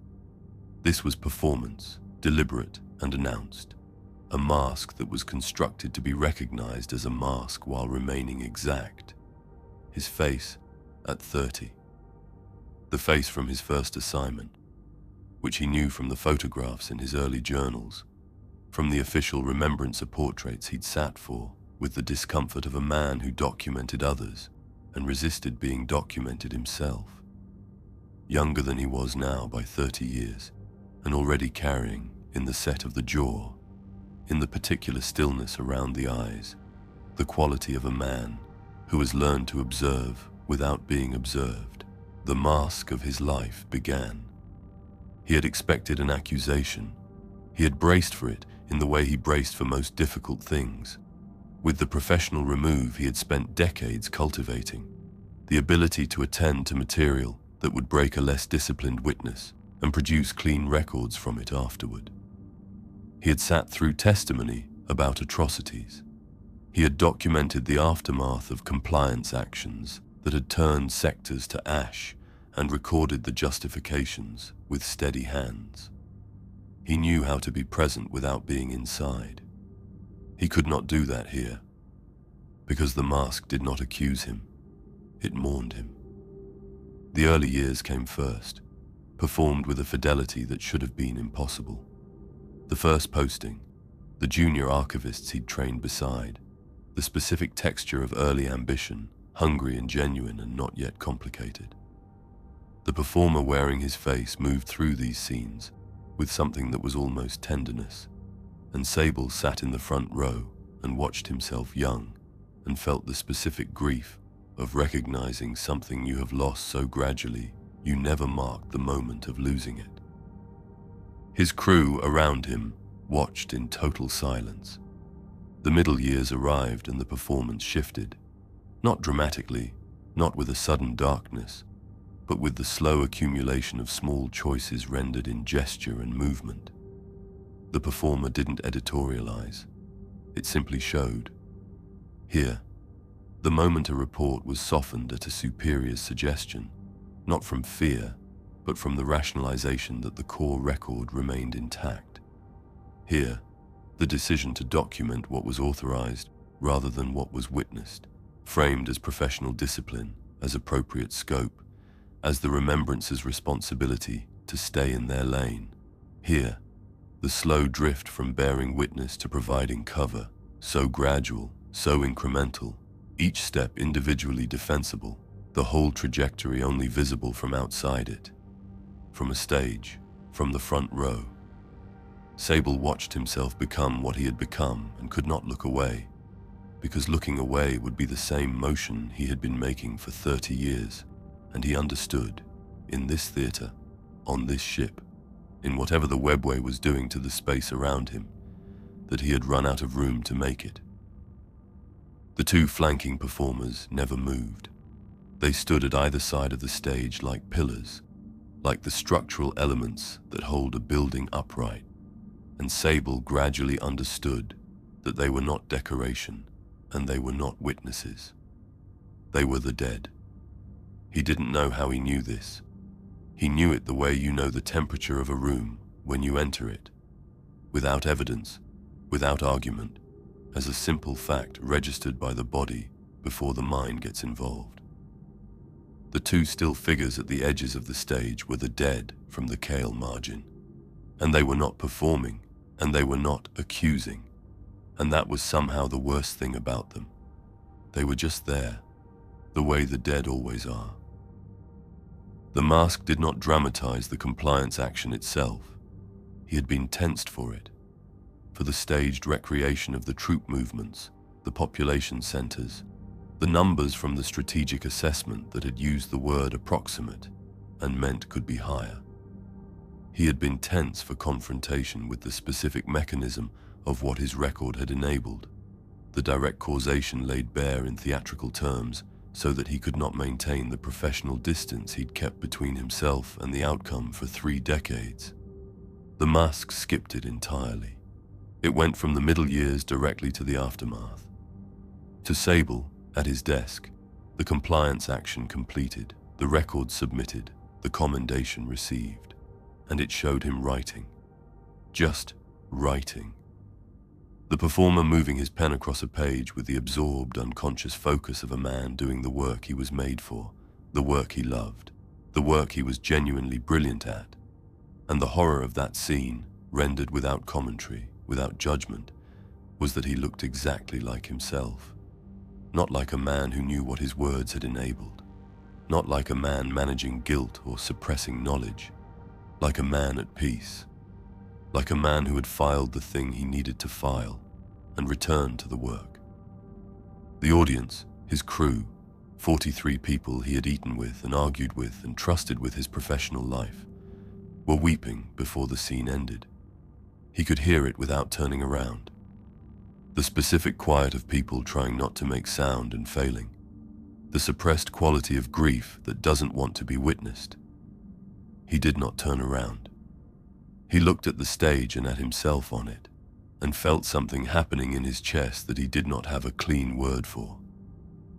This was performance, deliberate and announced. A mask that was constructed to be recognized as a mask while remaining exact. His face at 30. The face from his first assignment, which he knew from the photographs in his early journals, from the official Remembrancer portraits he'd sat for, with the discomfort of a man who documented others and resisted being documented himself. Younger than he was now by 30 years, and already carrying, in the set of the jaw, in the particular stillness around the eyes, the quality of a man who has learned to observe without being observed. The mask of his life began. He had expected an accusation. He had braced for it in the way he braced for most difficult things. With the professional remove he had spent decades cultivating, the ability to attend to material that would break a less disciplined witness and produce clean records from it afterward. He had sat through testimony about atrocities. He had documented the aftermath of compliance actions that had turned sectors to ash and recorded the justifications with steady hands. He knew how to be present without being inside. He could not do that here, because the mask did not accuse him. It mourned him. The early years came first, performed with a fidelity that should have been impossible. The first posting, the junior archivists he'd trained beside, the specific texture of early ambition, hungry and genuine and not yet complicated. The performer wearing his face moved through these scenes with something that was almost tenderness, and Sable sat in the front row and watched himself young and felt the specific grief of recognizing something you have lost so gradually you never marked the moment of losing it. His crew around him watched in total silence. The middle years arrived and the performance shifted, not dramatically, not with a sudden darkness, but with the slow accumulation of small choices rendered in gesture and movement. The performer didn't editorialize. It simply showed. Here, the moment a report was softened at a superior's suggestion, not from fear, but from the rationalization that the core record remained intact. Here, the decision to document what was authorized rather than what was witnessed, framed as professional discipline, as appropriate scope, as the remembrancer's responsibility to stay in their lane, Here, the slow drift from bearing witness to providing cover, so gradual, so incremental, each step individually defensible, the whole trajectory only visible from outside it. From a stage, from the front row. Sable watched himself become what he had become and could not look away, because looking away would be the same motion he had been making for 30 years, and he understood, in this theater, on this ship, in whatever the Webway was doing to the space around him, that he had run out of room to make it. The two flanking performers never moved. They stood at either side of the stage like pillars, like the structural elements that hold a building upright, and Sable gradually understood that they were not decoration and they were not witnesses. They were the dead. He didn't know how he knew this. He knew it the way you know the temperature of a room when you enter it, without evidence, without argument, as a simple fact registered by the body before the mind gets involved. The two still figures at the edges of the stage were the dead from the Kael Margin, and they were not performing, and they were not accusing, and that was somehow the worst thing about them. They were just there, the way the dead always are. The Masque did not dramatize the compliance action itself. He had been tensed for it, for the staged recreation of the troop movements, the population centers, the numbers from the strategic assessment that had used the word approximate and meant could be higher. He had been tense for confrontation with the specific mechanism of what his record had enabled, the direct causation laid bare in theatrical terms, so that he could not maintain the professional distance he'd kept between himself and the outcome for 3 decades. The Masque skipped it entirely. It went from the middle years directly to the aftermath. To Sable, at his desk, the compliance action completed, the record submitted, the commendation received, and it showed him writing. Just writing. The performer moving his pen across a page with the absorbed, unconscious focus of a man doing the work he was made for, the work he loved, the work he was genuinely brilliant at. And the horror of that scene, rendered without commentary, without judgment, was that he looked exactly like himself. Not like a man who knew what his words had enabled. Not like a man managing guilt or suppressing knowledge. Like a man at peace. Like a man who had filed the thing he needed to file and returned to the work. The audience, his crew, 43 people he had eaten with and argued with and trusted with his professional life, were weeping before the scene ended. He could hear it without turning around. The specific quiet of people trying not to make sound and failing. The suppressed quality of grief that doesn't want to be witnessed. He did not turn around. He looked at the stage and at himself on it, and felt something happening in his chest that he did not have a clean word for.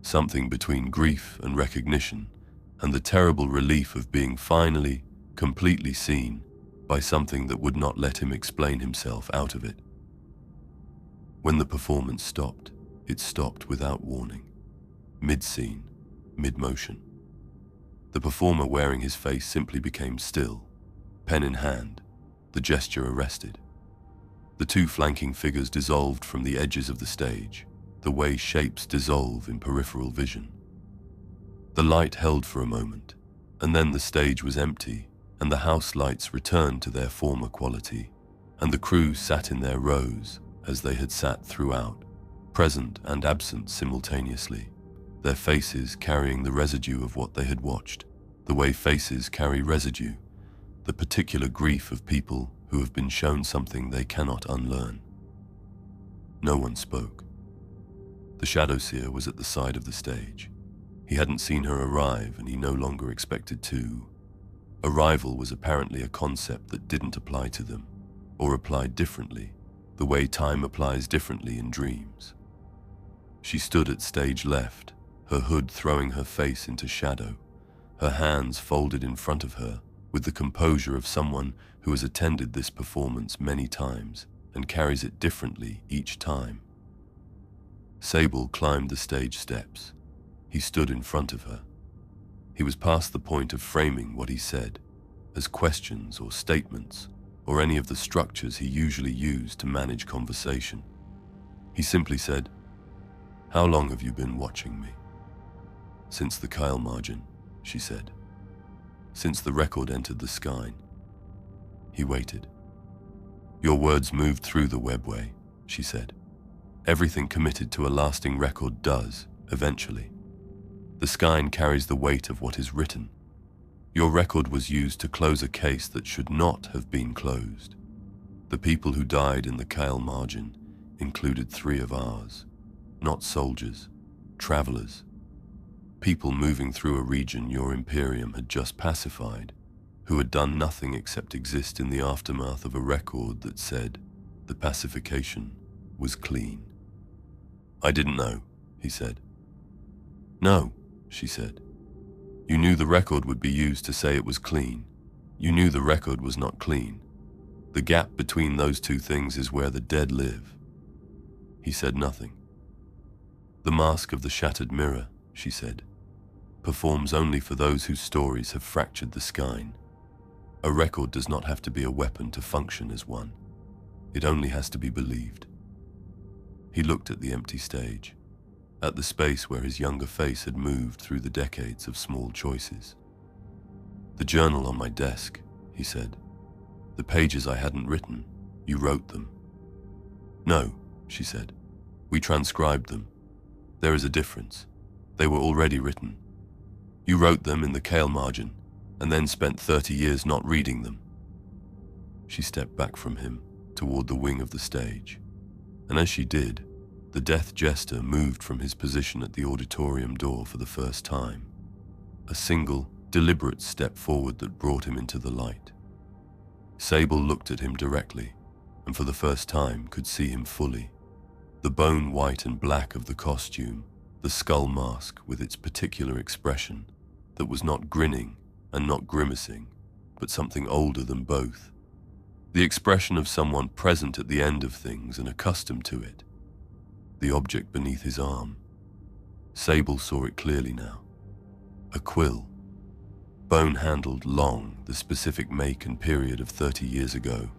Something between grief and recognition, and the terrible relief of being finally, completely seen by something that would not let him explain himself out of it. When the performance stopped, it stopped without warning. Mid-scene, mid-motion. The performer wearing his face simply became still, pen in hand, the gesture arrested. The two flanking figures dissolved from the edges of the stage, the way shapes dissolve in peripheral vision. The light held for a moment, and then the stage was empty, and the house lights returned to their former quality, and the crew sat in their rows as they had sat throughout, present and absent simultaneously, their faces carrying the residue of what they had watched, the way faces carry residue, the particular grief of people who have been shown something they cannot unlearn. No one spoke. The Shadowseer was at the side of the stage. He hadn't seen her arrive, and he no longer expected to. Arrival was apparently a concept that didn't apply to them, or applied differently, the way time applies differently in dreams. She stood at stage left, her hood throwing her face into shadow, her hands folded in front of her, with the composure of someone who has attended this performance many times and carries it differently each time. Sable climbed the stage steps. He stood in front of her. He was past the point of framing what he said as questions or statements, or any of the structures he usually used to manage conversation. He simply said, "How long have you been watching me?" "Since the Kael Margin," she said. "Since the record entered the sky." He waited. "Your words moved through the Webway," she said. "Everything committed to a lasting record does, eventually. The sky carries the weight of what is written. Your record was used to close a case that should not have been closed. The people who died in the Kael Margin included 3 of ours, not soldiers, travelers, people moving through a region your Imperium had just pacified, who had done nothing except exist in the aftermath of a record that said the pacification was clean." "I didn't know," he said. "No," she said. "You knew the record would be used to say it was clean. You knew the record was not clean. The gap between those 2 things is where the dead live." He said nothing. "The mask of the shattered mirror," she said, "performs only for those whose stories have fractured the skein. A record does not have to be a weapon to function as one. It only has to be believed." He looked at the empty stage, at the space where his younger face had moved through the decades of small choices. "The journal on my desk," he said. "The pages I hadn't written, you wrote them." "No," she said. "We transcribed them. There is a difference. They were already written. You wrote them in the Kael Margin, and then spent 30 years not reading them." She stepped back from him, toward the wing of the stage, and as she did, the Death Jester moved from his position at the auditorium door for the first time. A single, deliberate step forward that brought him into the light. Sable looked at him directly, and for the first time could see him fully. The bone white and black of the costume, the skull mask with its particular expression that was not grinning and not grimacing, but something older than both. The expression of someone present at the end of things and accustomed to it. The object beneath his arm. Sable saw it clearly now. A quill. Bone-handled, long, the specific make and period of 30 years ago.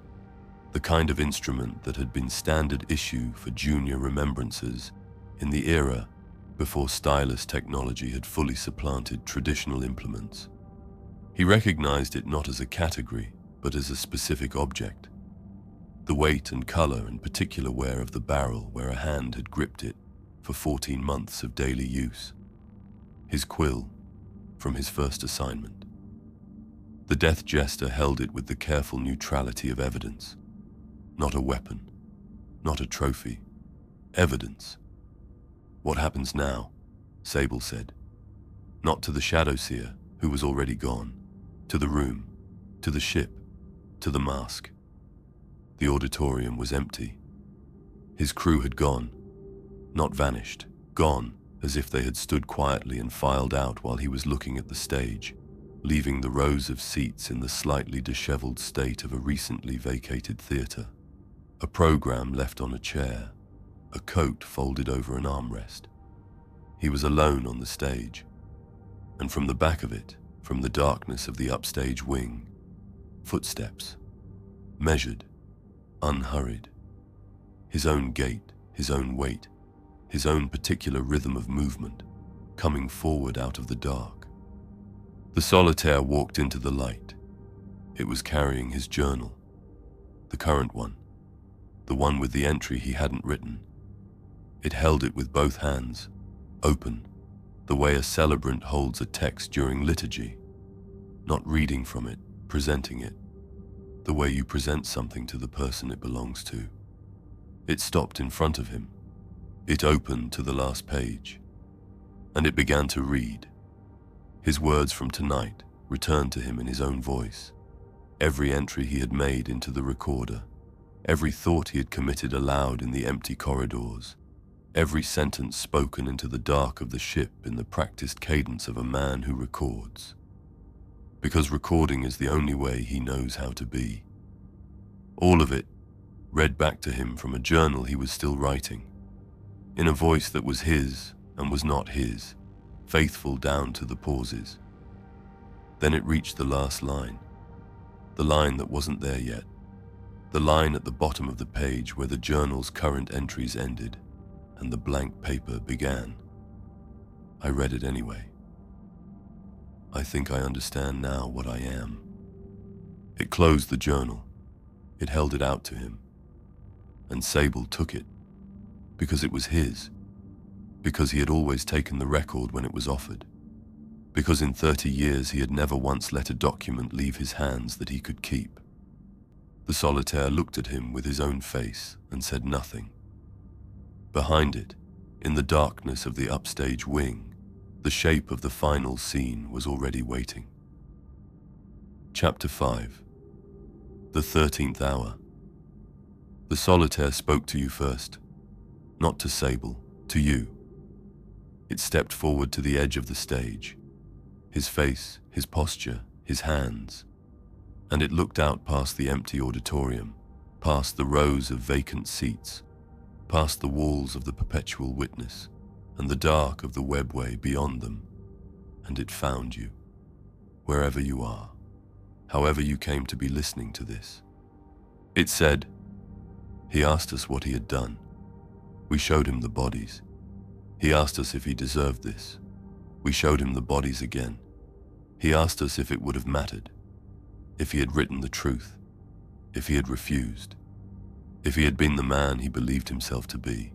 The kind of instrument that had been standard issue for junior remembrancers in the era before stylus technology had fully supplanted traditional implements. He recognized it not as a category, but as a specific object. The weight and color and particular wear of the barrel where a hand had gripped it for 14 months of daily use. His quill from his first assignment. The Death Jester held it with the careful neutrality of evidence. Not a weapon, not a trophy. Evidence. "What happens now?" Sable said. "Not to the Shadowseer, who was already gone. To the room, to the ship, to the Masque." The auditorium was empty. His crew had gone. Not vanished, gone, as if they had stood quietly and filed out while he was looking at the stage, leaving the rows of seats in the slightly disheveled state of a recently vacated theater. A program left on a chair, a coat folded over an armrest. He was alone on the stage, and from the back of it, from the darkness of the upstage wing, footsteps, measured, unhurried. His own gait, his own weight, his own particular rhythm of movement, coming forward out of the dark. The Solitaire walked into the light. It was carrying his journal, the current one, the one with the entry he hadn't written. It held it with both hands, open, the way a celebrant holds a text during liturgy, not reading from it, presenting it, the way you present something to the person it belongs to. It stopped in front of him. It opened to the last page, and it began to read. His words from tonight returned to him in his own voice. Every entry he had made into the recorder, every thought he had committed aloud in the empty corridors, every sentence spoken into the dark of the ship in the practiced cadence of a man who records. Because recording is the only way he knows how to be. All of it read back to him from a journal he was still writing, in a voice that was his and was not his, faithful down to the pauses. Then it reached the last line, the line that wasn't there yet, The line at the bottom of the page where the journal's current entries ended and the blank paper began. I read it anyway. I think I understand now what I am. It closed the journal. It held it out to him. And Sable took it. Because it was his. Because he had always taken the record when it was offered. Because in 30 years he had never once let a document leave his hands that he could keep. The Solitaire looked at him with his own face and said nothing. Behind it, in the darkness of the upstage wing, the shape of the final scene was already waiting. Chapter 5. The 13th hour. The Solitaire spoke to you first. Not to Sable, to you. It stepped forward to the edge of the stage. His face, his posture, his hands. And it looked out past the empty auditorium, past the rows of vacant seats, past the walls of the Perpetual Witness, and the dark of the Webway beyond them, and it found you, wherever you are, however you came to be listening to this. It said, he asked us what he had done. We showed him the bodies. He asked us if he deserved this. We showed him the bodies again. He asked us if it would have mattered, if he had written the truth, if he had refused, if he had been the man he believed himself to be.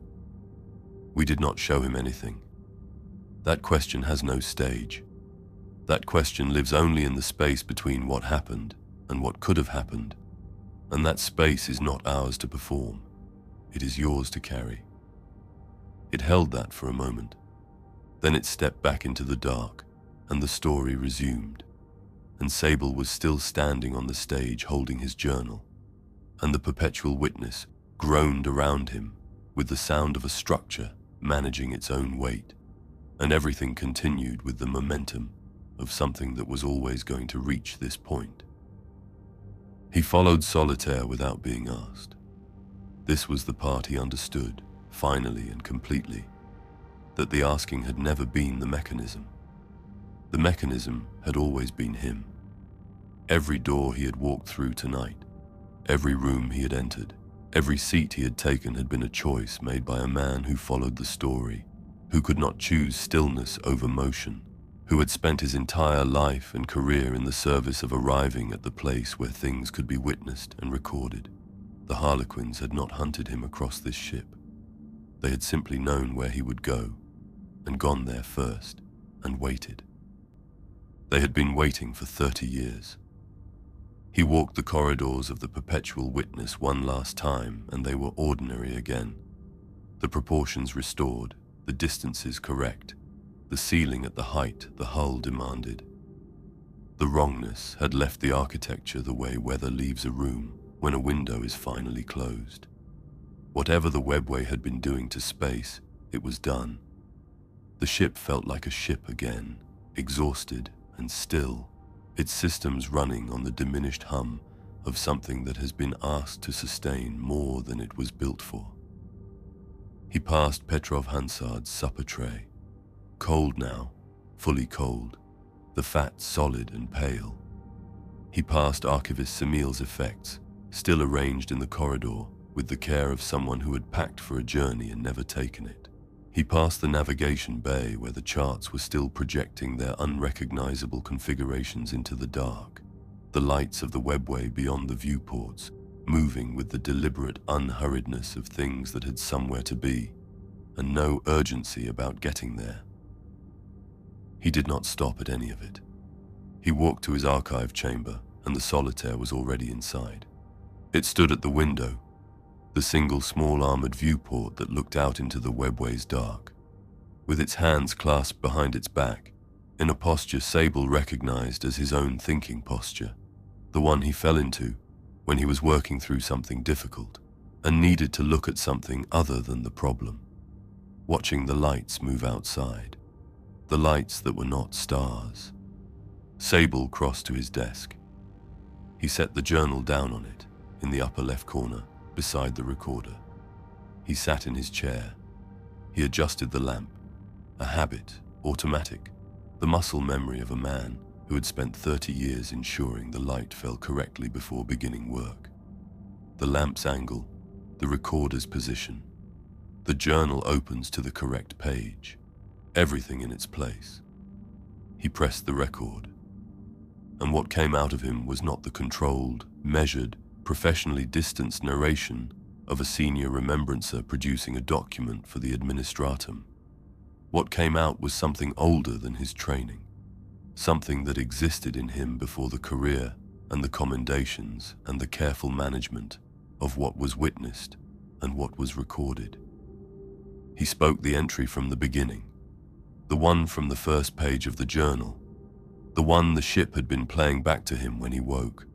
We did not show him anything. That question has no stage. That question lives only in the space between what happened and what could have happened, and that space is not ours to perform. It is yours to carry. It held that for a moment. Then it stepped back into the dark, and the story resumed. And Sable was still standing on the stage holding his journal, and the Perpetual Witness groaned around him with the sound of a structure managing its own weight, and everything continued with the momentum of something that was always going to reach this point. He followed Solitaire without being asked. This was the part he understood, finally and completely, that the asking had never been the mechanism. The mechanism had always been him. Every door he had walked through tonight, every room he had entered, every seat he had taken had been a choice made by a man who followed the story, who could not choose stillness over motion, who had spent his entire life and career in the service of arriving at the place where things could be witnessed and recorded. The Harlequins had not hunted him across this ship. They had simply known where he would go, and gone there first, and waited. They had been waiting for 30 years. He walked the corridors of the Perpetual Witness one last time, and they were ordinary again. The proportions restored, the distances correct, the ceiling at the height the hull demanded. The wrongness had left the architecture the way weather leaves a room when a window is finally closed. Whatever the Webway had been doing to space, it was done. The ship felt like a ship again, exhausted and still, its systems running on the diminished hum of something that has been asked to sustain more than it was built for. He passed Petrov Hansard's supper tray, cold now, fully cold, the fat solid and pale. He passed Archivist Semil's effects, still arranged in the corridor with the care of someone who had packed for a journey and never taken it. He passed the navigation bay where the charts were still projecting their unrecognizable configurations into the dark, the lights of the Webway beyond the viewports, moving with the deliberate unhurriedness of things that had somewhere to be, and no urgency about getting there. He did not stop at any of it. He walked to his archive chamber, and the Solitaire was already inside. It stood at the window, the single small armored viewport that looked out into the Webway's dark. With its hands clasped behind its back, in a posture Sable recognized as his own thinking posture, the one he fell into when he was working through something difficult and needed to look at something other than the problem, watching the lights move outside, the lights that were not stars. Sable crossed to his desk. He set the journal down on it, in the upper left corner, beside the recorder. He sat in his chair. He adjusted the lamp, a habit, automatic, the muscle memory of a man who had spent 30 years ensuring the light fell correctly before beginning work. the lamp's angle, the recorder's position. The journal opens to the correct page, everything in its place. He pressed the record, and what came out of him was not the controlled, measured, professionally distanced narration of a senior remembrancer producing a document for the administratum. What came out was something older than his training, something that existed in him before the career and the commendations and the careful management of what was witnessed and what was recorded. He spoke the entry from the beginning, the one from the first page of the journal, the one the ship had been playing back to him when he woke,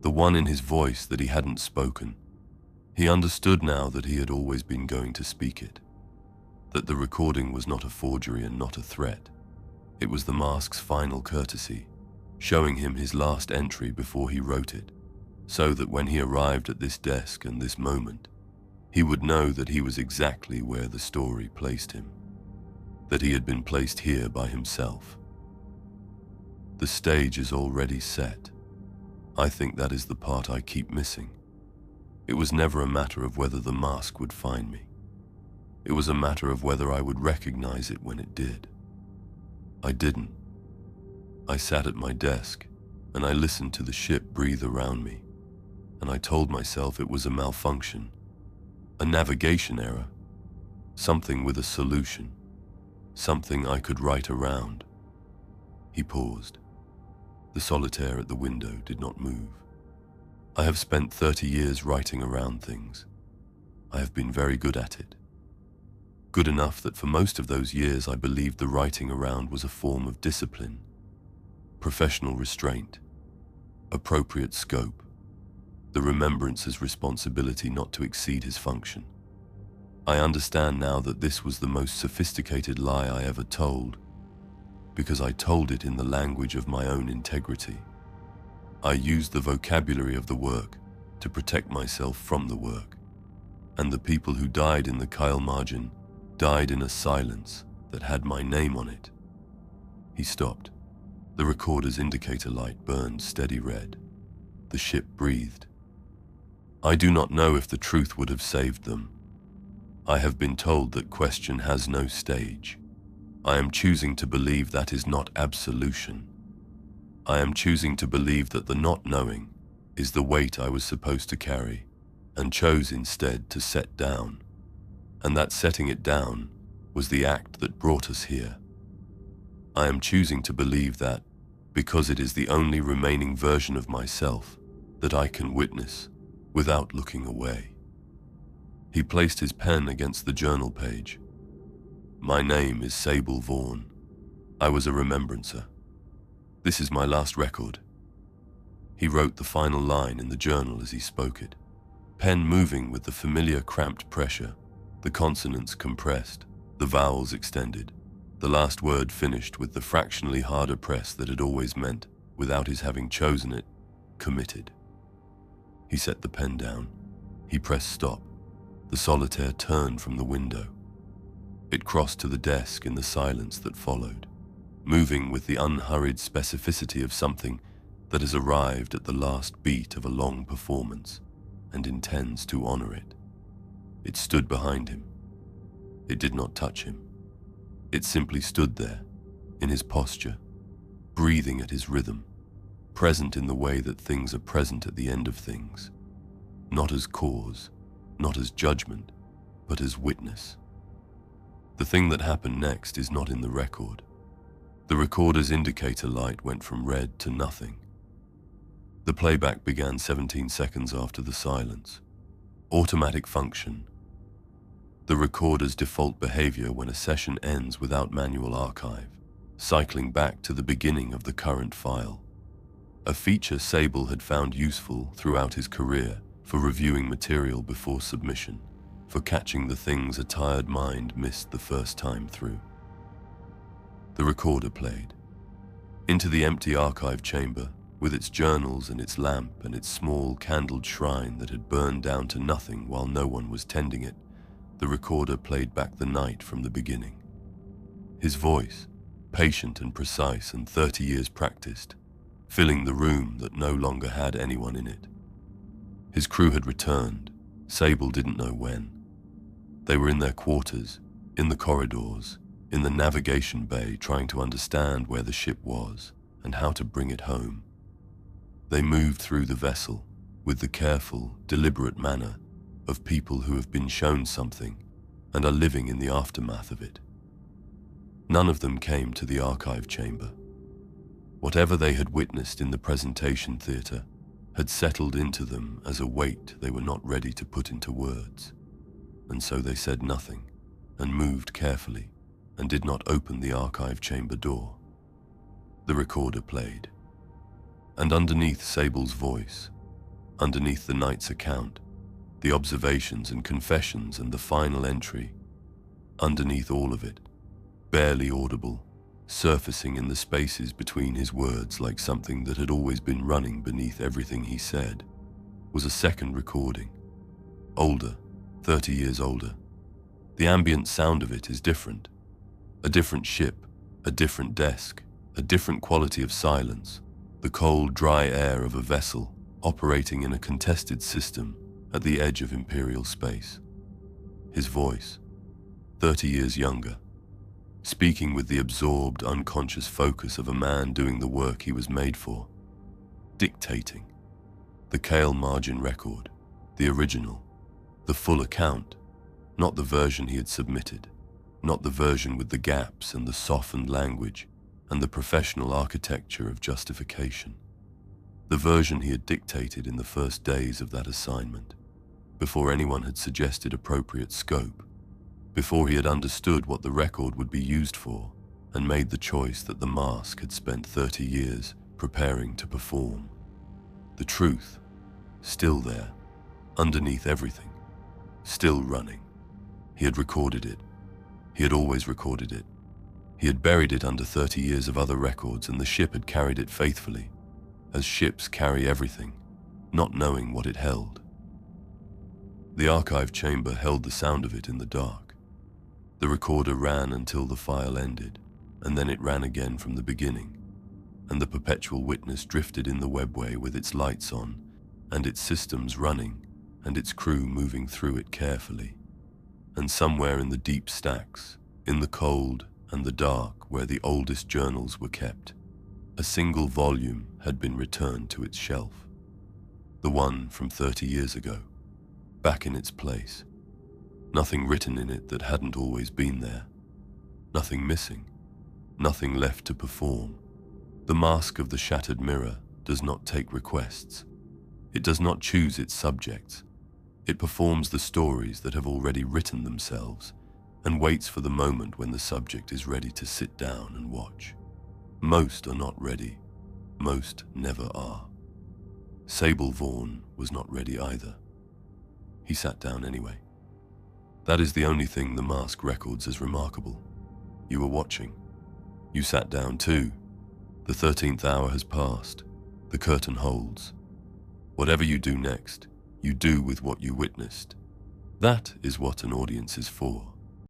the one in his voice that he hadn't spoken. He understood now that he had always been going to speak it, that the recording was not a forgery and not a threat. It was the Masque's final courtesy, showing him his last entry before he wrote it, so that when he arrived at this desk and this moment, he would know that he was exactly where the story placed him, that he had been placed here by himself. The stage is already set. I think that is the part I keep missing. It was never a matter of whether the Masque would find me. It was a matter of whether I would recognize it when it did. I didn't. I sat at my desk, and I listened to the ship breathe around me, and I told myself it was a malfunction, a navigation error, something with a solution, something I could write around. He paused. The solitaire at the window did not move. I have spent 30 years writing around things. I have been very good at it. Good enough that for most of those years I believed the writing around was a form of discipline, professional restraint, appropriate scope, the remembrancer's responsibility not to exceed his function. I understand now that this was the most sophisticated lie I ever told, because I told it in the language of my own integrity. I used the vocabulary of the work to protect myself from the work, and the people who died in the Kael Margin died in a silence that had my name on it. He stopped. The recorder's indicator light burned steady red. The ship breathed. I do not know if the truth would have saved them. I have been told that question has no stage. I am choosing to believe that is not absolution. I am choosing to believe that the not knowing is the weight I was supposed to carry, and chose instead to set down, and that setting it down was the act that brought us here. I am choosing to believe that, because it is the only remaining version of myself that I can witness without looking away. He placed his pen against the journal page. My name is Sable Vorn. I was a remembrancer. This is my last record. He wrote the final line in the journal as he spoke it, pen moving with the familiar cramped pressure, the consonants compressed, the vowels extended, the last word finished with the fractionally harder press that had always meant, without his having chosen it, committed. He set the pen down. He pressed stop. The solitaire turned from the window. It crossed to the desk in the silence that followed, moving with the unhurried specificity of something that has arrived at the last beat of a long performance and intends to honor it. It stood behind him. It did not touch him. It simply stood there, in his posture, breathing at his rhythm, present in the way that things are present at the end of things, not as cause, not as judgment, but as witness. The thing that happened next is not in the record. The recorder's indicator light went from red to nothing. The playback began 17 seconds after the silence. Automatic function. The recorder's default behavior when a session ends without manual archive, cycling back to the beginning of the current file. A feature Sable had found useful throughout his career for reviewing material before submission, for catching the things a tired mind missed the first time through. The recorder played. Into the empty archive chamber, with its journals and its lamp and its small candled shrine that had burned down to nothing while no one was tending it, the recorder played back the night from the beginning. His voice, patient and precise and 30 years practiced, filling the room that no longer had anyone in it. His crew had returned. Sable didn't know when. They were in their quarters, in the corridors, in the navigation bay, trying to understand where the ship was and how to bring it home. They moved through the vessel with the careful, deliberate manner of people who have been shown something and are living in the aftermath of it. None of them came to the archive chamber. Whatever they had witnessed in the presentation theatre had settled into them as a weight they were not ready to put into words, and so they said nothing and moved carefully and did not open the archive chamber door. The recorder played, and underneath Sable's voice, underneath the night's account, the observations and confessions and the final entry, underneath all of it, barely audible, surfacing in the spaces between his words like something that had always been running beneath everything he said, was a second recording. Older, 30 years older. The ambient sound of it is different. A different ship, a different desk, a different quality of silence, the cold, dry air of a vessel operating in a contested system at the edge of Imperial space. His voice, 30 years younger, speaking with the absorbed, unconscious focus of a man doing the work he was made for, dictating. The Kael Margin record, the original, the full account, not the version he had submitted, not the version with the gaps and the softened language and the professional architecture of justification. The version he had dictated in the first days of that assignment, before anyone had suggested appropriate scope, before he had understood what the record would be used for and made the choice that the Masque had spent 30 years preparing to perform. The truth, still there, underneath everything, still running. He had recorded it. He had always recorded it. He had buried it under 30 years of other records, and the ship had carried it faithfully, as ships carry everything, not knowing what it held. The archive chamber held the sound of it in the dark. The recorder ran until the file ended, and then it ran again from the beginning, and the Perpetual Witness drifted in the Webway with its lights on, and its systems running, and its crew moving through it carefully. And somewhere in the deep stacks, in the cold and the dark where the oldest journals were kept, a single volume had been returned to its shelf. The one from 30 years ago, back in its place. Nothing written in it that hadn't always been there. Nothing missing. Nothing left to perform. The Masque of the Shattered Mirror does not take requests. It does not choose its subjects. It performs the stories that have already written themselves and waits for the moment when the subject is ready to sit down and watch. Most are not ready. Most never are. Sable Vorn was not ready either. He sat down anyway. That is the only thing the Masque records as remarkable. You were watching. You sat down too. The 13th hour has passed. The curtain holds. Whatever you do next, you do with what you witnessed. That is what an audience is for.